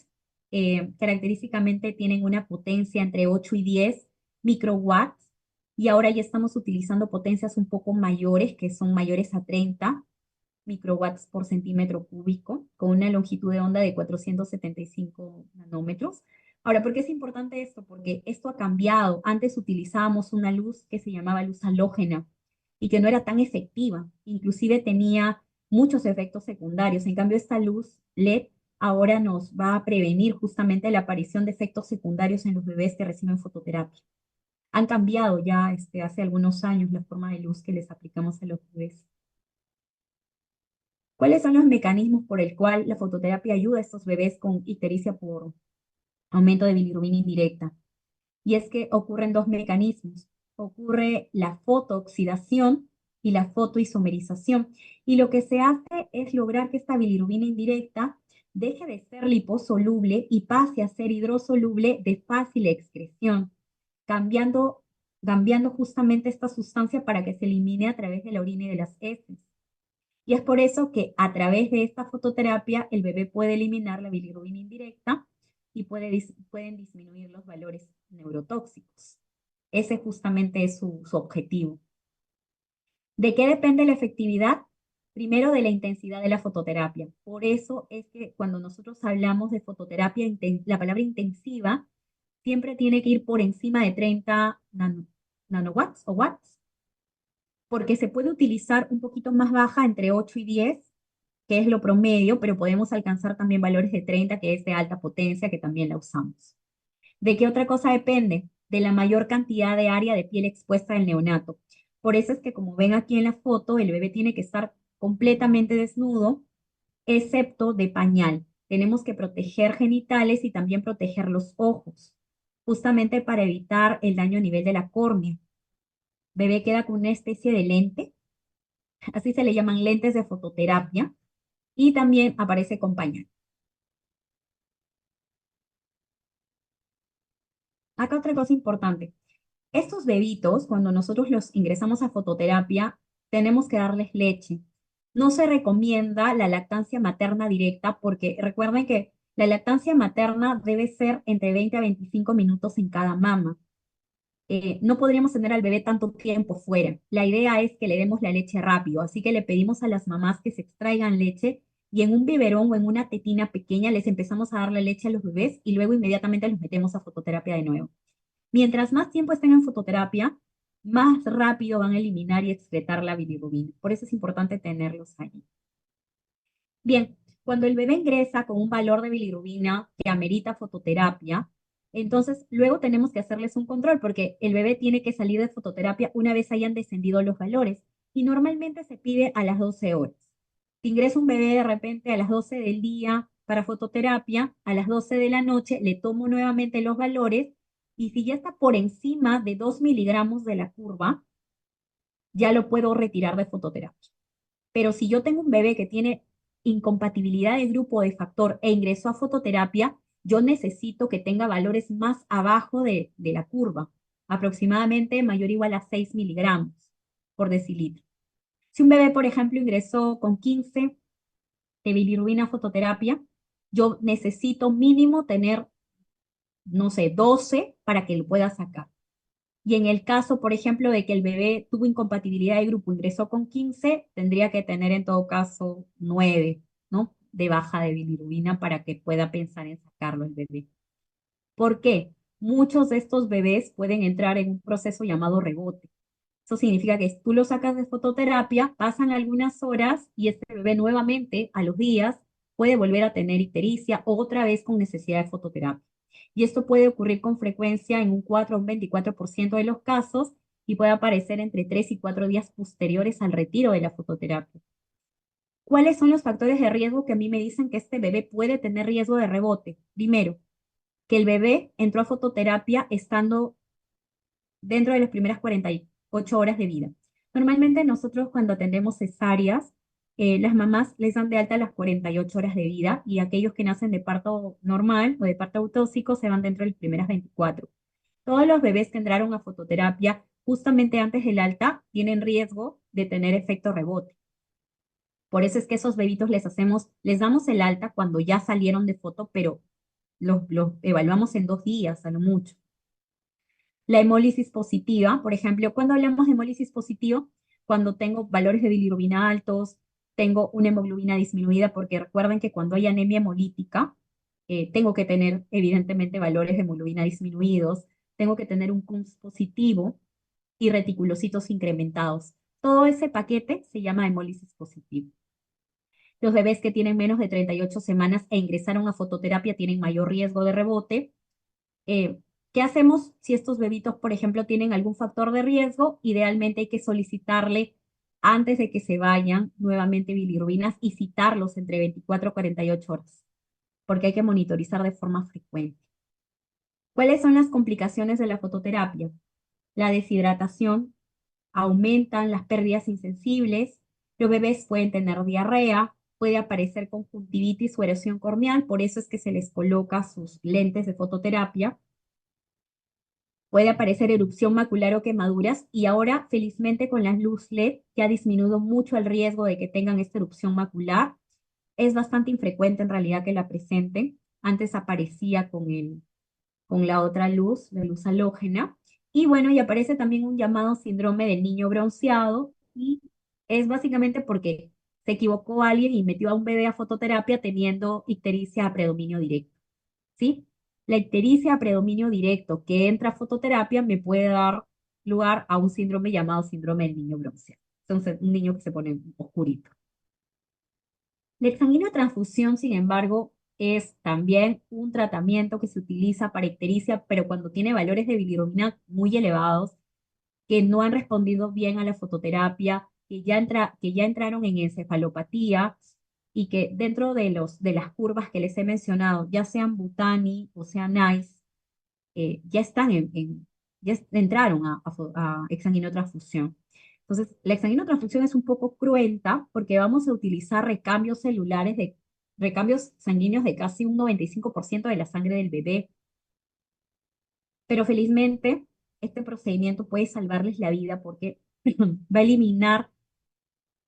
Característicamente tienen una potencia entre 8 y 10 microwatts, y ahora ya estamos utilizando potencias un poco mayores, que son mayores a 30 microwatts por centímetro cúbico, con una longitud de onda de 475 nanómetros. Ahora, ¿por qué es importante esto? Porque esto ha cambiado. Antes utilizábamos una luz que se llamaba luz halógena y que no era tan efectiva. Inclusive tenía muchos efectos secundarios. En cambio, esta luz LED ahora nos va a prevenir justamente la aparición de efectos secundarios en los bebés que reciben fototerapia. Han cambiado ya hace algunos años la forma de luz que les aplicamos a los bebés. ¿Cuáles son los mecanismos por el cual la fototerapia ayuda a estos bebés con ictericia por aumento de bilirrubina indirecta? Y es que ocurren dos mecanismos. Ocurre la fotooxidación y la fotoisomerización. Y lo que se hace es lograr que esta bilirrubina indirecta deje de ser liposoluble y pase a ser hidrosoluble de fácil excreción, cambiando, cambiando justamente esta sustancia para que se elimine a través de la orina y de las heces. Y es por eso que a través de esta fototerapia el bebé puede eliminar la bilirrubina indirecta y pueden disminuir los valores neurotóxicos. Ese justamente es su objetivo. ¿De qué depende la efectividad? Primero, de la intensidad de la fototerapia. Por eso es que cuando nosotros hablamos de fototerapia, la palabra intensiva siempre tiene que ir por encima de 30 nanowatts o watts, porque se puede utilizar un poquito más baja, entre 8 y 10, que es lo promedio, pero podemos alcanzar también valores de 30, que es de alta potencia, que también la usamos. ¿De qué otra cosa depende? De la mayor cantidad de área de piel expuesta del neonato. Por eso es que, como ven aquí en la foto, el bebé tiene que estar completamente desnudo, excepto de pañal. Tenemos que proteger genitales y también proteger los ojos, justamente para evitar el daño a nivel de la córnea. Bebé queda con una especie de lente, así se le llaman lentes de fototerapia, y también aparece con pañal. Acá otra cosa importante. Estos bebitos, cuando nosotros los ingresamos a fototerapia, tenemos que darles leche. No se recomienda la lactancia materna directa, porque recuerden que la lactancia materna debe ser entre 20 a 25 minutos en cada mama. No podríamos tener al bebé tanto tiempo fuera. La idea es que le demos la leche rápido, así que le pedimos a las mamás que se extraigan leche y en un biberón o en una tetina pequeña les empezamos a dar la leche a los bebés y luego inmediatamente los metemos a fototerapia de nuevo. Mientras más tiempo estén en fototerapia, más rápido van a eliminar y excretar la bilirrubina. Por eso es importante tenerlos allí. Bien, cuando el bebé ingresa con un valor de bilirrubina que amerita fototerapia, entonces luego tenemos que hacerles un control porque el bebé tiene que salir de fototerapia una vez hayan descendido los valores y normalmente se pide a las 12 horas. Si ingresa un bebé de repente a las 12 del día para fototerapia, a las 12 de la noche le tomo nuevamente los valores Y si ya está por encima de 2 miligramos de la curva, ya lo puedo retirar de fototerapia. Pero si yo tengo un bebé que tiene incompatibilidad de grupo de factor e ingresó a fototerapia, yo necesito que tenga valores más abajo de la curva, aproximadamente mayor o igual a 6 miligramos por decilitro. Si un bebé, por ejemplo, ingresó con 15 de bilirrubina a fototerapia, yo necesito mínimo tener, no sé, 12 para que lo pueda sacar. Y en el caso, por ejemplo, de que el bebé tuvo incompatibilidad de grupo, ingresó con 15, tendría que tener en todo caso 9, ¿no? De baja de bilirrubina para que pueda pensar en sacarlo el bebé. ¿Por qué? Muchos de estos bebés pueden entrar en un proceso llamado rebote. Eso significa que tú lo sacas de fototerapia, pasan algunas horas y este bebé nuevamente a los días puede volver a tener ictericia otra vez con necesidad de fototerapia. Y esto puede ocurrir con frecuencia en un 4 o un 24% de los casos y puede aparecer entre 3 y 4 días posteriores al retiro de la fototerapia. ¿Cuáles son los factores de riesgo que a mí me dicen que este bebé puede tener riesgo de rebote? Primero, que el bebé entró a fototerapia estando dentro de las primeras 48 horas de vida. Normalmente nosotros cuando atendemos cesáreas, las mamás les dan de alta las 48 horas de vida y aquellos que nacen de parto normal o de parto autóxico se van dentro de las primeras 24. Todos los bebés que entraron a fototerapia justamente antes del alta tienen riesgo de tener efecto rebote. Por eso es que esos bebitos les damos el alta cuando ya salieron de foto, pero los evaluamos en 2 días a lo mucho. La hemólisis positiva, por ejemplo, cuando hablamos de hemólisis positiva, cuando tengo valores de bilirrubina altos, tengo una hemoglobina disminuida, porque recuerden que cuando hay anemia hemolítica, tengo que tener evidentemente valores de hemoglobina disminuidos, tengo que tener un CUMS positivo y reticulocitos incrementados. Todo ese paquete se llama hemólisis positiva. Los bebés que tienen menos de 38 semanas e ingresaron a fototerapia tienen mayor riesgo de rebote. eh, ¿Qué hacemos si estos bebitos, por ejemplo, tienen algún factor de riesgo? Idealmente hay que solicitarle antes de que se vayan nuevamente bilirrubinas y citarlos entre 24 y 48 horas, porque hay que monitorizar de forma frecuente. ¿Cuáles son las complicaciones de la fototerapia? La deshidratación, aumentan las pérdidas insensibles, los bebés pueden tener diarrea, puede aparecer conjuntivitis o erosión corneal, por eso es que se les coloca sus lentes de fototerapia. Puede aparecer erupción macular o quemaduras y ahora felizmente con las luz LED que ha disminuido mucho el riesgo de que tengan esta erupción macular. Es bastante infrecuente en realidad que la presenten. Antes aparecía con la otra luz, la luz halógena. Y bueno, y aparece también un llamado síndrome del niño bronceado y es básicamente porque se equivocó alguien y metió a un bebé a fototerapia teniendo ictericia a predominio directo. ¿Sí? La ictericia a predominio directo que entra a fototerapia me puede dar lugar a un síndrome llamado síndrome del niño bronceado. Entonces, un niño que se pone oscurito. La exsanguinotransfusión, sin embargo, es también un tratamiento que se utiliza para ictericia, pero cuando tiene valores de bilirrubina muy elevados, que no han respondido bien a la fototerapia, que ya entraron en encefalopatía y que dentro de las curvas que les he mencionado, ya sean Butani o sean NICE, ya están entraron a exsanguinotransfusión. Entonces, la exsanguinotransfusión es un poco cruenta porque vamos a utilizar recambios sanguíneos de casi un 95% de la sangre del bebé. Pero felizmente, este procedimiento puede salvarles la vida porque va a eliminar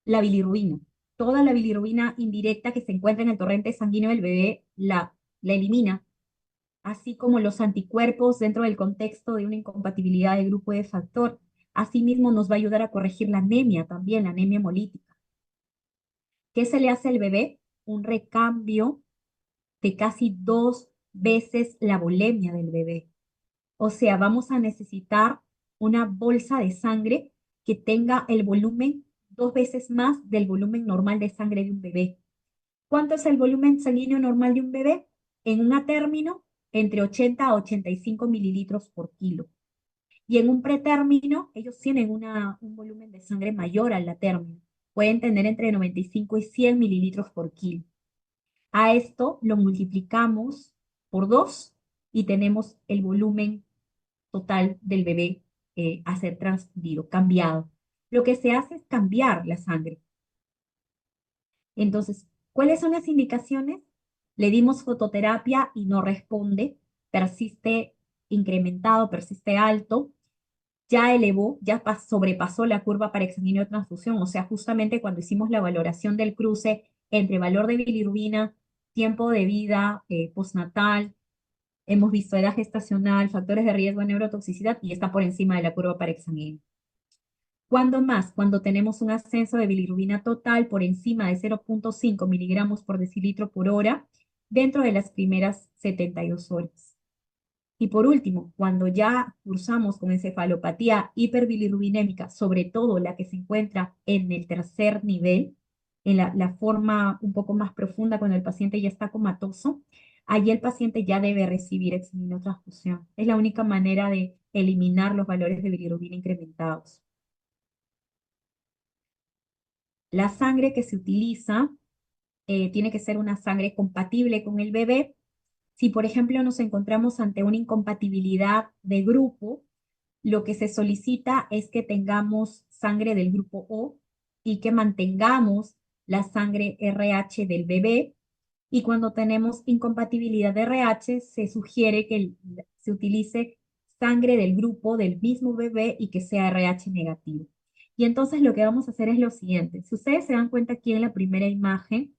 la bilirrubina. Toda la bilirrubina indirecta que se encuentra en el torrente sanguíneo del bebé la elimina, así como los anticuerpos dentro del contexto de una incompatibilidad de grupo de factor. Asimismo, nos va a ayudar a corregir la anemia también, la anemia hemolítica. ¿Qué se le hace al bebé? Un recambio de casi 2 veces la volemia del bebé. O sea, vamos a necesitar una bolsa de sangre que tenga el volumen 2 veces más del volumen normal de sangre de un bebé. ¿Cuánto es el volumen sanguíneo normal de un bebé? En un atérmino, entre 80 a 85 mililitros por kilo. Y en un pretérmino, ellos tienen un volumen de sangre mayor al término. Pueden tener entre 95 y 100 mililitros por kilo. A esto lo multiplicamos por 2 y tenemos el volumen total del bebé a ser transfundido, cambiado. Lo que se hace es cambiar la sangre. Entonces, ¿cuáles son las indicaciones? Le dimos fototerapia y no responde, persiste incrementado, persiste alto, ya elevó, sobrepasó la curva para exsanguíneo de transfusión, o sea, justamente cuando hicimos la valoración del cruce entre valor de bilirrubina, tiempo de vida postnatal, hemos visto edad gestacional, factores de riesgo de neurotoxicidad y está por encima de la curva para exsanguíneo. ¿Cuándo más? Cuando tenemos un ascenso de bilirrubina total por encima de 0,5 miligramos por decilitro por hora dentro de las primeras 72 horas. Y por último, cuando ya cursamos con encefalopatía hiperbilirrubinémica, sobre todo la que se encuentra en el tercer nivel, en la forma un poco más profunda cuando el paciente ya está comatoso, allí el paciente ya debe recibir eximinotransfusión. Es la única manera de eliminar los valores de bilirrubina incrementados. La sangre que se utiliza tiene que ser una sangre compatible con el bebé. Si, por ejemplo, nos encontramos ante una incompatibilidad de grupo, lo que se solicita es que tengamos sangre del grupo O y que mantengamos la sangre RH del bebé. Y cuando tenemos incompatibilidad de RH, se sugiere que se utilice sangre del grupo del mismo bebé y que sea RH negativo. Y entonces lo que vamos a hacer es lo siguiente. Si ustedes se dan cuenta aquí en la primera imagen,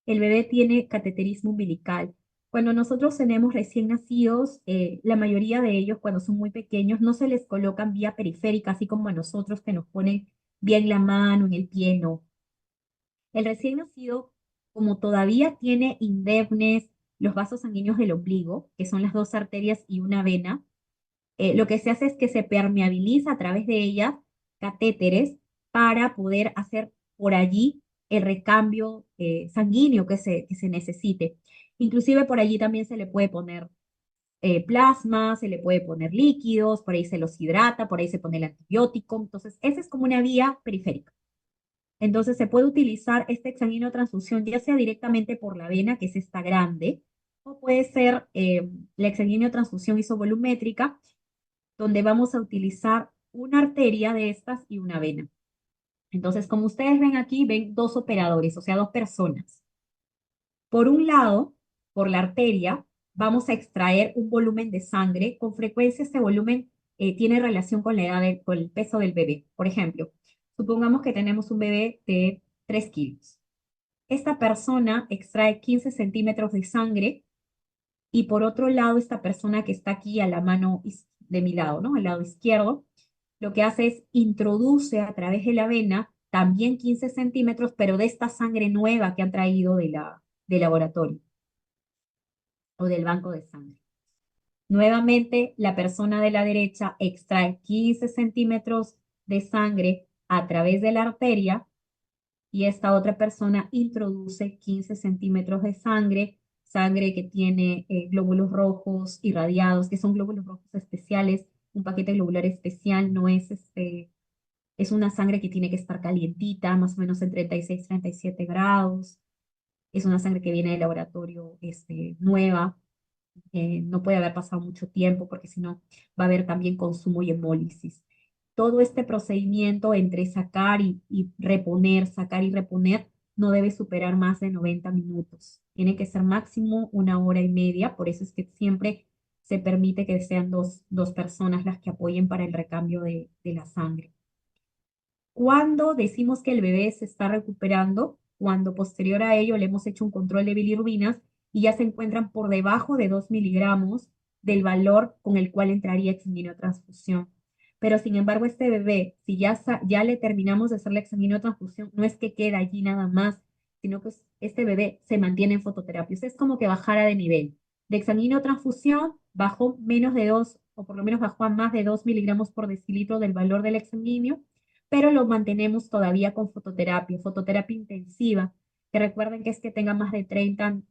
el bebé tiene cateterismo umbilical. Cuando nosotros tenemos recién nacidos, la mayoría de ellos cuando son muy pequeños no se les colocan vía periférica, así como a nosotros que nos ponen vía en la mano, en el pie, no. El recién nacido, como todavía tiene indemnes los vasos sanguíneos del ombligo, que son las dos arterias y una vena, lo que se hace es que se permeabiliza a través de ellas catéteres para poder hacer por allí el recambio sanguíneo que se necesite. Inclusive por allí también se le puede poner plasma, se le puede poner líquidos, por ahí se los hidrata, por ahí se pone el antibiótico. Entonces, esa es como una vía periférica. Entonces, se puede utilizar este exsanguíneo transfusión ya sea directamente por la vena, que es esta grande, o puede ser la exsanguíneo transfusión isovolumétrica, donde vamos a utilizar una arteria de estas y una vena. Entonces, como ustedes ven aquí, ven dos operadores, o sea, dos personas. Por un lado, por la arteria, vamos a extraer un volumen de sangre. Con frecuencia, este volumen tiene relación con la edad, con el peso del bebé. Por ejemplo, supongamos que tenemos un bebé de 3 kilos. Esta persona extrae 15 centímetros de sangre y por otro lado, esta persona que está aquí a la mano de mi lado, ¿no? Al lado izquierdo, lo que hace es introduce a través de la vena también 15 centímetros, pero de esta sangre nueva que han traído del laboratorio o del banco de sangre. Nuevamente, la persona de la derecha extrae 15 centímetros de sangre a través de la arteria y esta otra persona introduce 15 centímetros de sangre, sangre que tiene glóbulos rojos irradiados, que son glóbulos rojos especiales. Un paquete globular especial no es es una sangre que tiene que estar calientita, más o menos en 36, 37 grados. Es una sangre que viene del laboratorio nueva. No puede haber pasado mucho tiempo porque si no va a haber también consumo y hemólisis. Todo este procedimiento entre y reponer, sacar y reponer, no debe superar más de 90 minutos. Tiene que ser máximo 1 hora y media, por eso es que siempre se permite que sean dos personas las que apoyen para el recambio de la sangre. Cuando decimos que el bebé se está recuperando, cuando posterior a ello le hemos hecho un control de bilirrubinas y ya se encuentran por debajo de 2 miligramos del valor con el cual entraría exsanguinotransfusión. Pero sin embargo, este bebé, si ya le terminamos de hacer la exsanguinotransfusión, no es que queda allí nada más, sino que este bebé se mantiene en fototerapia. Es como que bajara de nivel. De exsanguinotransfusión bajó menos de 2, o por lo menos bajó a más de 2 miligramos por decilitro del valor del exsanguíneo, pero lo mantenemos todavía con fototerapia intensiva, que recuerden que es que tenga más de 30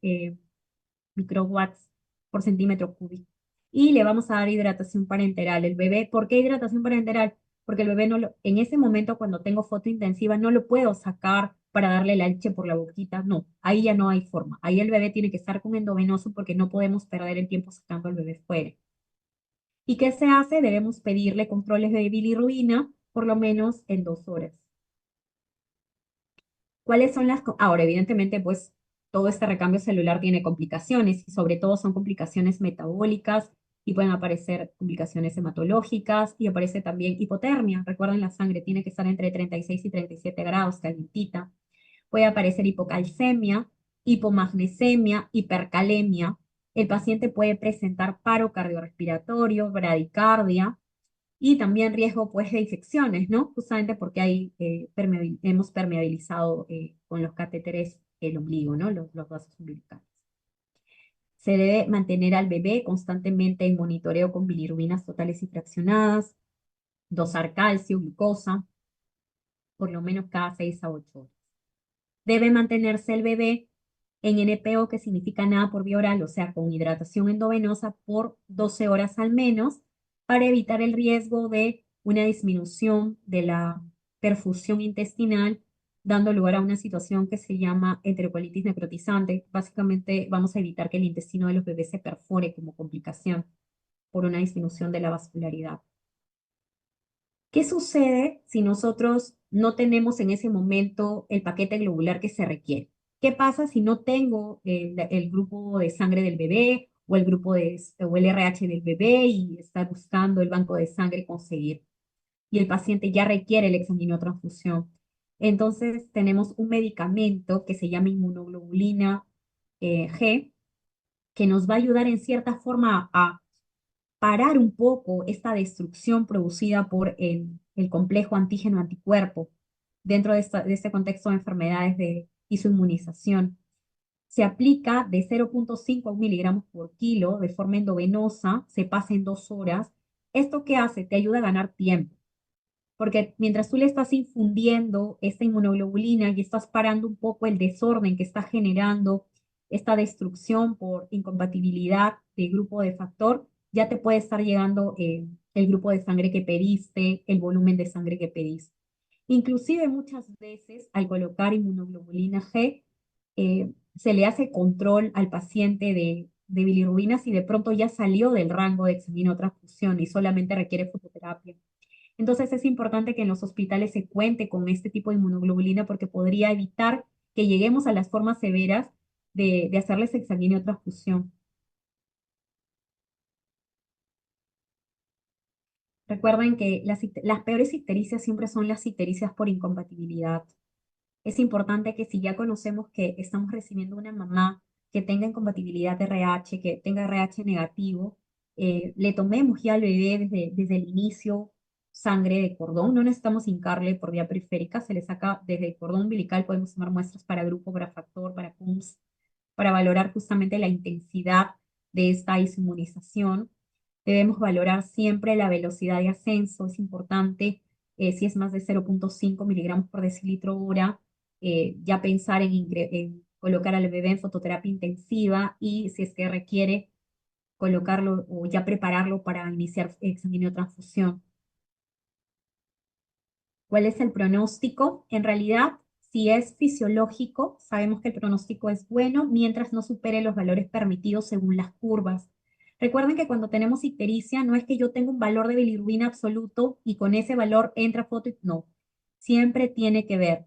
microwatts por centímetro cúbico. Y le vamos a dar hidratación parenteral. El bebé, ¿por qué hidratación parenteral? Porque el bebé en ese momento cuando tengo fotointensiva no lo puedo sacar para darle la leche por la boquita, no, ahí ya no hay forma. Ahí el bebé tiene que estar con endovenoso porque no podemos perder el tiempo sacando al bebé fuera. ¿Y qué se hace? Debemos pedirle controles de bilirrubina por lo menos en 2 horas. ¿Cuáles son Ahora, evidentemente, pues todo este recambio celular tiene complicaciones y sobre todo son complicaciones metabólicas y pueden aparecer complicaciones hematológicas y aparece también hipotermia. Recuerden, la sangre tiene que estar entre 36 y 37 grados, calientita. Puede aparecer hipocalcemia, hipomagnesemia, hipercalemia. El paciente puede presentar paro cardiorrespiratorio, bradicardia y también riesgo pues de infecciones, ¿no? Justamente porque hemos permeabilizado con los catéteres el ombligo, ¿no? Los vasos umbilicales. Se debe mantener al bebé constantemente en monitoreo con bilirrubinas totales y fraccionadas, dosar calcio, glucosa, por lo menos cada 6 a 8 horas. Debe mantenerse el bebé en NPO, que significa nada por vía oral, o sea, con hidratación endovenosa por 12 horas al menos, para evitar el riesgo de una disminución de la perfusión intestinal, dando lugar a una situación que se llama enterocolitis necrotizante. Básicamente, vamos a evitar que el intestino de los bebés se perfore como complicación por una disminución de la vascularidad. ¿Qué sucede si nosotros no tenemos en ese momento el paquete globular que se requiere? ¿Qué pasa si no tengo el grupo de sangre del bebé o o el RH del bebé y está buscando el banco de sangre conseguir? Y el paciente ya requiere el exsanguinotransfusión. Entonces tenemos un medicamento que se llama inmunoglobulina G, que nos va a ayudar en cierta forma a parar un poco esta destrucción producida por el complejo antígeno-anticuerpo dentro de este contexto de enfermedades y su inmunización. Se aplica de 0,5 a 1 miligramos por kilo de forma endovenosa, se pasa en 2 horas. ¿Esto qué hace? Te ayuda a ganar tiempo, porque mientras tú le estás infundiendo esta inmunoglobulina y estás parando un poco el desorden que está generando esta destrucción por incompatibilidad de grupo de factor, ya te puede estar llegando el grupo de sangre que pediste, el volumen de sangre que pediste. Inclusive muchas veces al colocar inmunoglobulina G, se le hace control al paciente de bilirrubina si de pronto ya salió del rango de exsanguinotransfusión y solamente requiere fototerapia. Entonces es importante que en los hospitales se cuente con este tipo de inmunoglobulina porque podría evitar que lleguemos a las formas severas de hacerles exsanguíneo transfusión. Recuerden que las peores ictericias siempre son las ictericias por incompatibilidad. Es importante que si ya conocemos que estamos recibiendo una mamá que tenga incompatibilidad de RH, que tenga RH negativo, le tomemos ya al bebé desde el inicio sangre de cordón. No necesitamos hincarle por vía periférica, se le saca desde el cordón umbilical, podemos tomar muestras para grupo, para factor, para CUMS, para valorar justamente la intensidad de esta inmunización. Debemos valorar siempre la velocidad de ascenso, es importante, si es más de 0,5 miligramos por decilitro hora, ya pensar en colocar al bebé en fototerapia intensiva y si es que requiere colocarlo o ya prepararlo para iniciar exsanguinotransfusión. ¿Cuál es el pronóstico? En realidad, si es fisiológico, sabemos que el pronóstico es bueno mientras no supere los valores permitidos según las curvas. Recuerden que cuando tenemos ictericia, no es que yo tenga un valor de bilirrubina absoluto y con ese valor entra foto, no. Siempre tiene que ver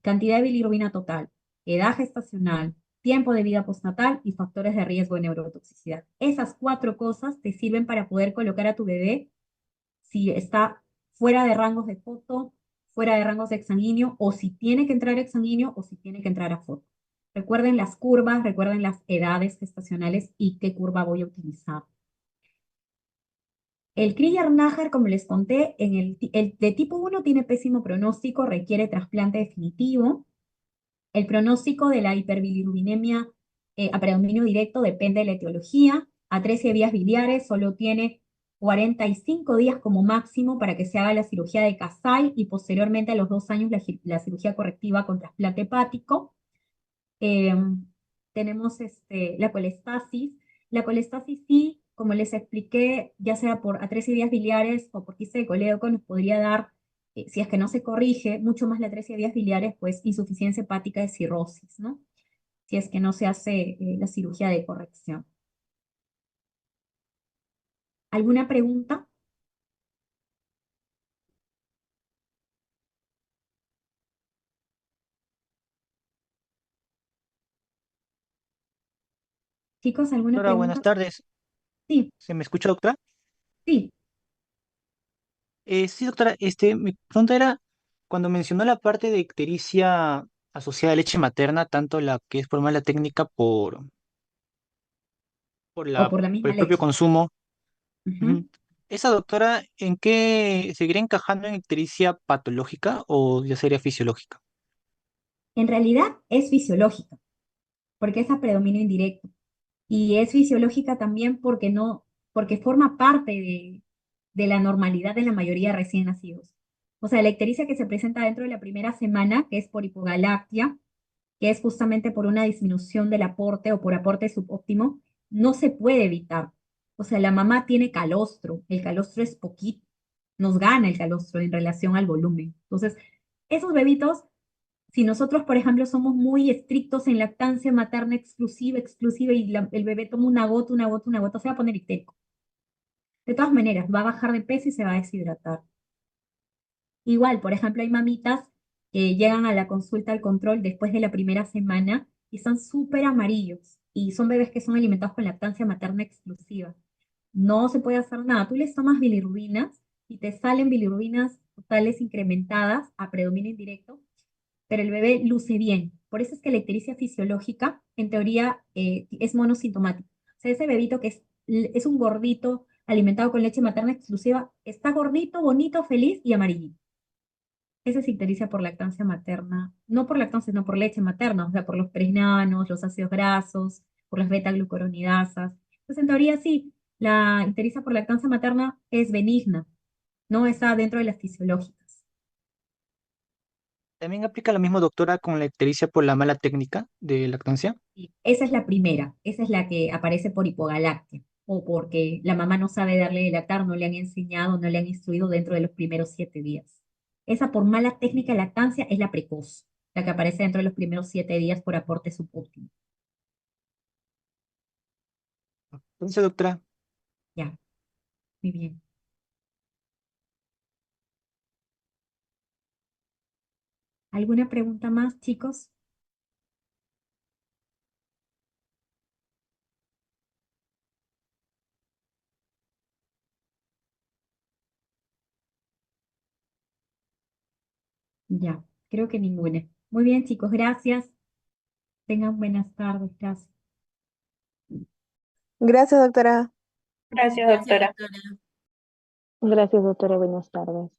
cantidad de bilirrubina total, edad gestacional, tiempo de vida postnatal y factores de riesgo de neurotoxicidad. Esas 4 cosas te sirven para poder colocar a tu bebé si está fuera de rangos de foto, fuera de rangos de exsanguíneo, o si tiene que entrar exsanguíneo o si tiene que entrar a foto. Recuerden las curvas, recuerden las edades gestacionales y qué curva voy a utilizar. El Krüger-Najar, como les conté, el de tipo 1 tiene pésimo pronóstico, requiere trasplante definitivo. El pronóstico de la hiperbilirubinemia a predominio directo depende de la etiología. Atresia de vías biliares solo tiene 45 días como máximo para que se haga la cirugía de Kasai y posteriormente a los 2 años la cirugía correctiva con trasplante hepático. Eh, Tenemos la colestasis. La colestasis sí, como les expliqué, ya sea por atresia de vías biliares o por quiste de colédoco, nos podría dar, si es que no se corrige, mucho más la atresia de vías biliares, pues insuficiencia hepática de cirrosis, ¿no? Si es que no se hace la cirugía de corrección. ¿Alguna pregunta? Chicos, ¿alguna Doctora, buenas pregunta? tardes. Sí, ¿Se me escucha, doctora? sí, Sí, doctora, mi pregunta era, cuando mencionó la parte de ictericia asociada a leche materna, tanto la que es por mala técnica o por la por misma el propio leche. consumo, Ujú. ujú, ¿esa doctora en qué seguiría encajando en ictericia patológica o ya sería fisiológica? En realidad es fisiológica, porque es a predominio indirecto. Y es fisiológica también porque no, porque forma parte de la normalidad de la mayoría de recién nacidos. O sea, la ictericia que se presenta dentro de la primera semana, que es por hipogalactia, que es justamente por una disminución del aporte o por aporte subóptimo, no se puede evitar. O sea, la mamá tiene calostro, el calostro es poquito, nos gana el calostro en relación al volumen. Entonces, esos bebitos, si nosotros, por ejemplo, somos muy estrictos en lactancia materna exclusiva, exclusiva, y el bebé toma una gota, una gota, una gota, se va a poner histérico. De todas maneras, va a bajar de peso y se va a deshidratar. Igual, por ejemplo, hay mamitas que llegan a la consulta al control después de la primera semana y están súper amarillos y son bebés que son alimentados con lactancia materna exclusiva. No se puede hacer nada. Tú les tomas bilirrubinas y te salen bilirrubinas totales incrementadas a predominio indirecto, pero el bebé luce bien. Por eso es que la ictericia fisiológica, en teoría, es monosintomática. O sea, ese bebito que es un gordito alimentado con leche materna exclusiva, está gordito, bonito, feliz y amarillito. Esa se ictericia por lactancia materna, no por lactancia, sino por leche materna, o sea, por los preñanos, los ácidos grasos, por las beta-glucuronidasas. Entonces, en teoría, sí, la ictericia por lactancia materna es benigna, no está dentro de las fisiológicas. ¿También aplica lo mismo, doctora, con la ictericia por la mala técnica de lactancia? Y esa es la primera, esa es la que aparece por hipogalactia, o porque la mamá no sabe darle de lactar, no le han enseñado, no le han instruido dentro de los primeros 7 días. Esa por mala técnica de lactancia es la precoz, la que aparece dentro de los primeros 7 días por aporte subóptimo. Entonces, doctora, Ya, muy bien. ¿Alguna pregunta más, chicos? Ya, creo que ninguna. Muy bien, chicos, gracias. Tengan buenas tardes, gracias. Gracias, doctora. Gracias, doctora. Gracias, doctora. Buenas tardes.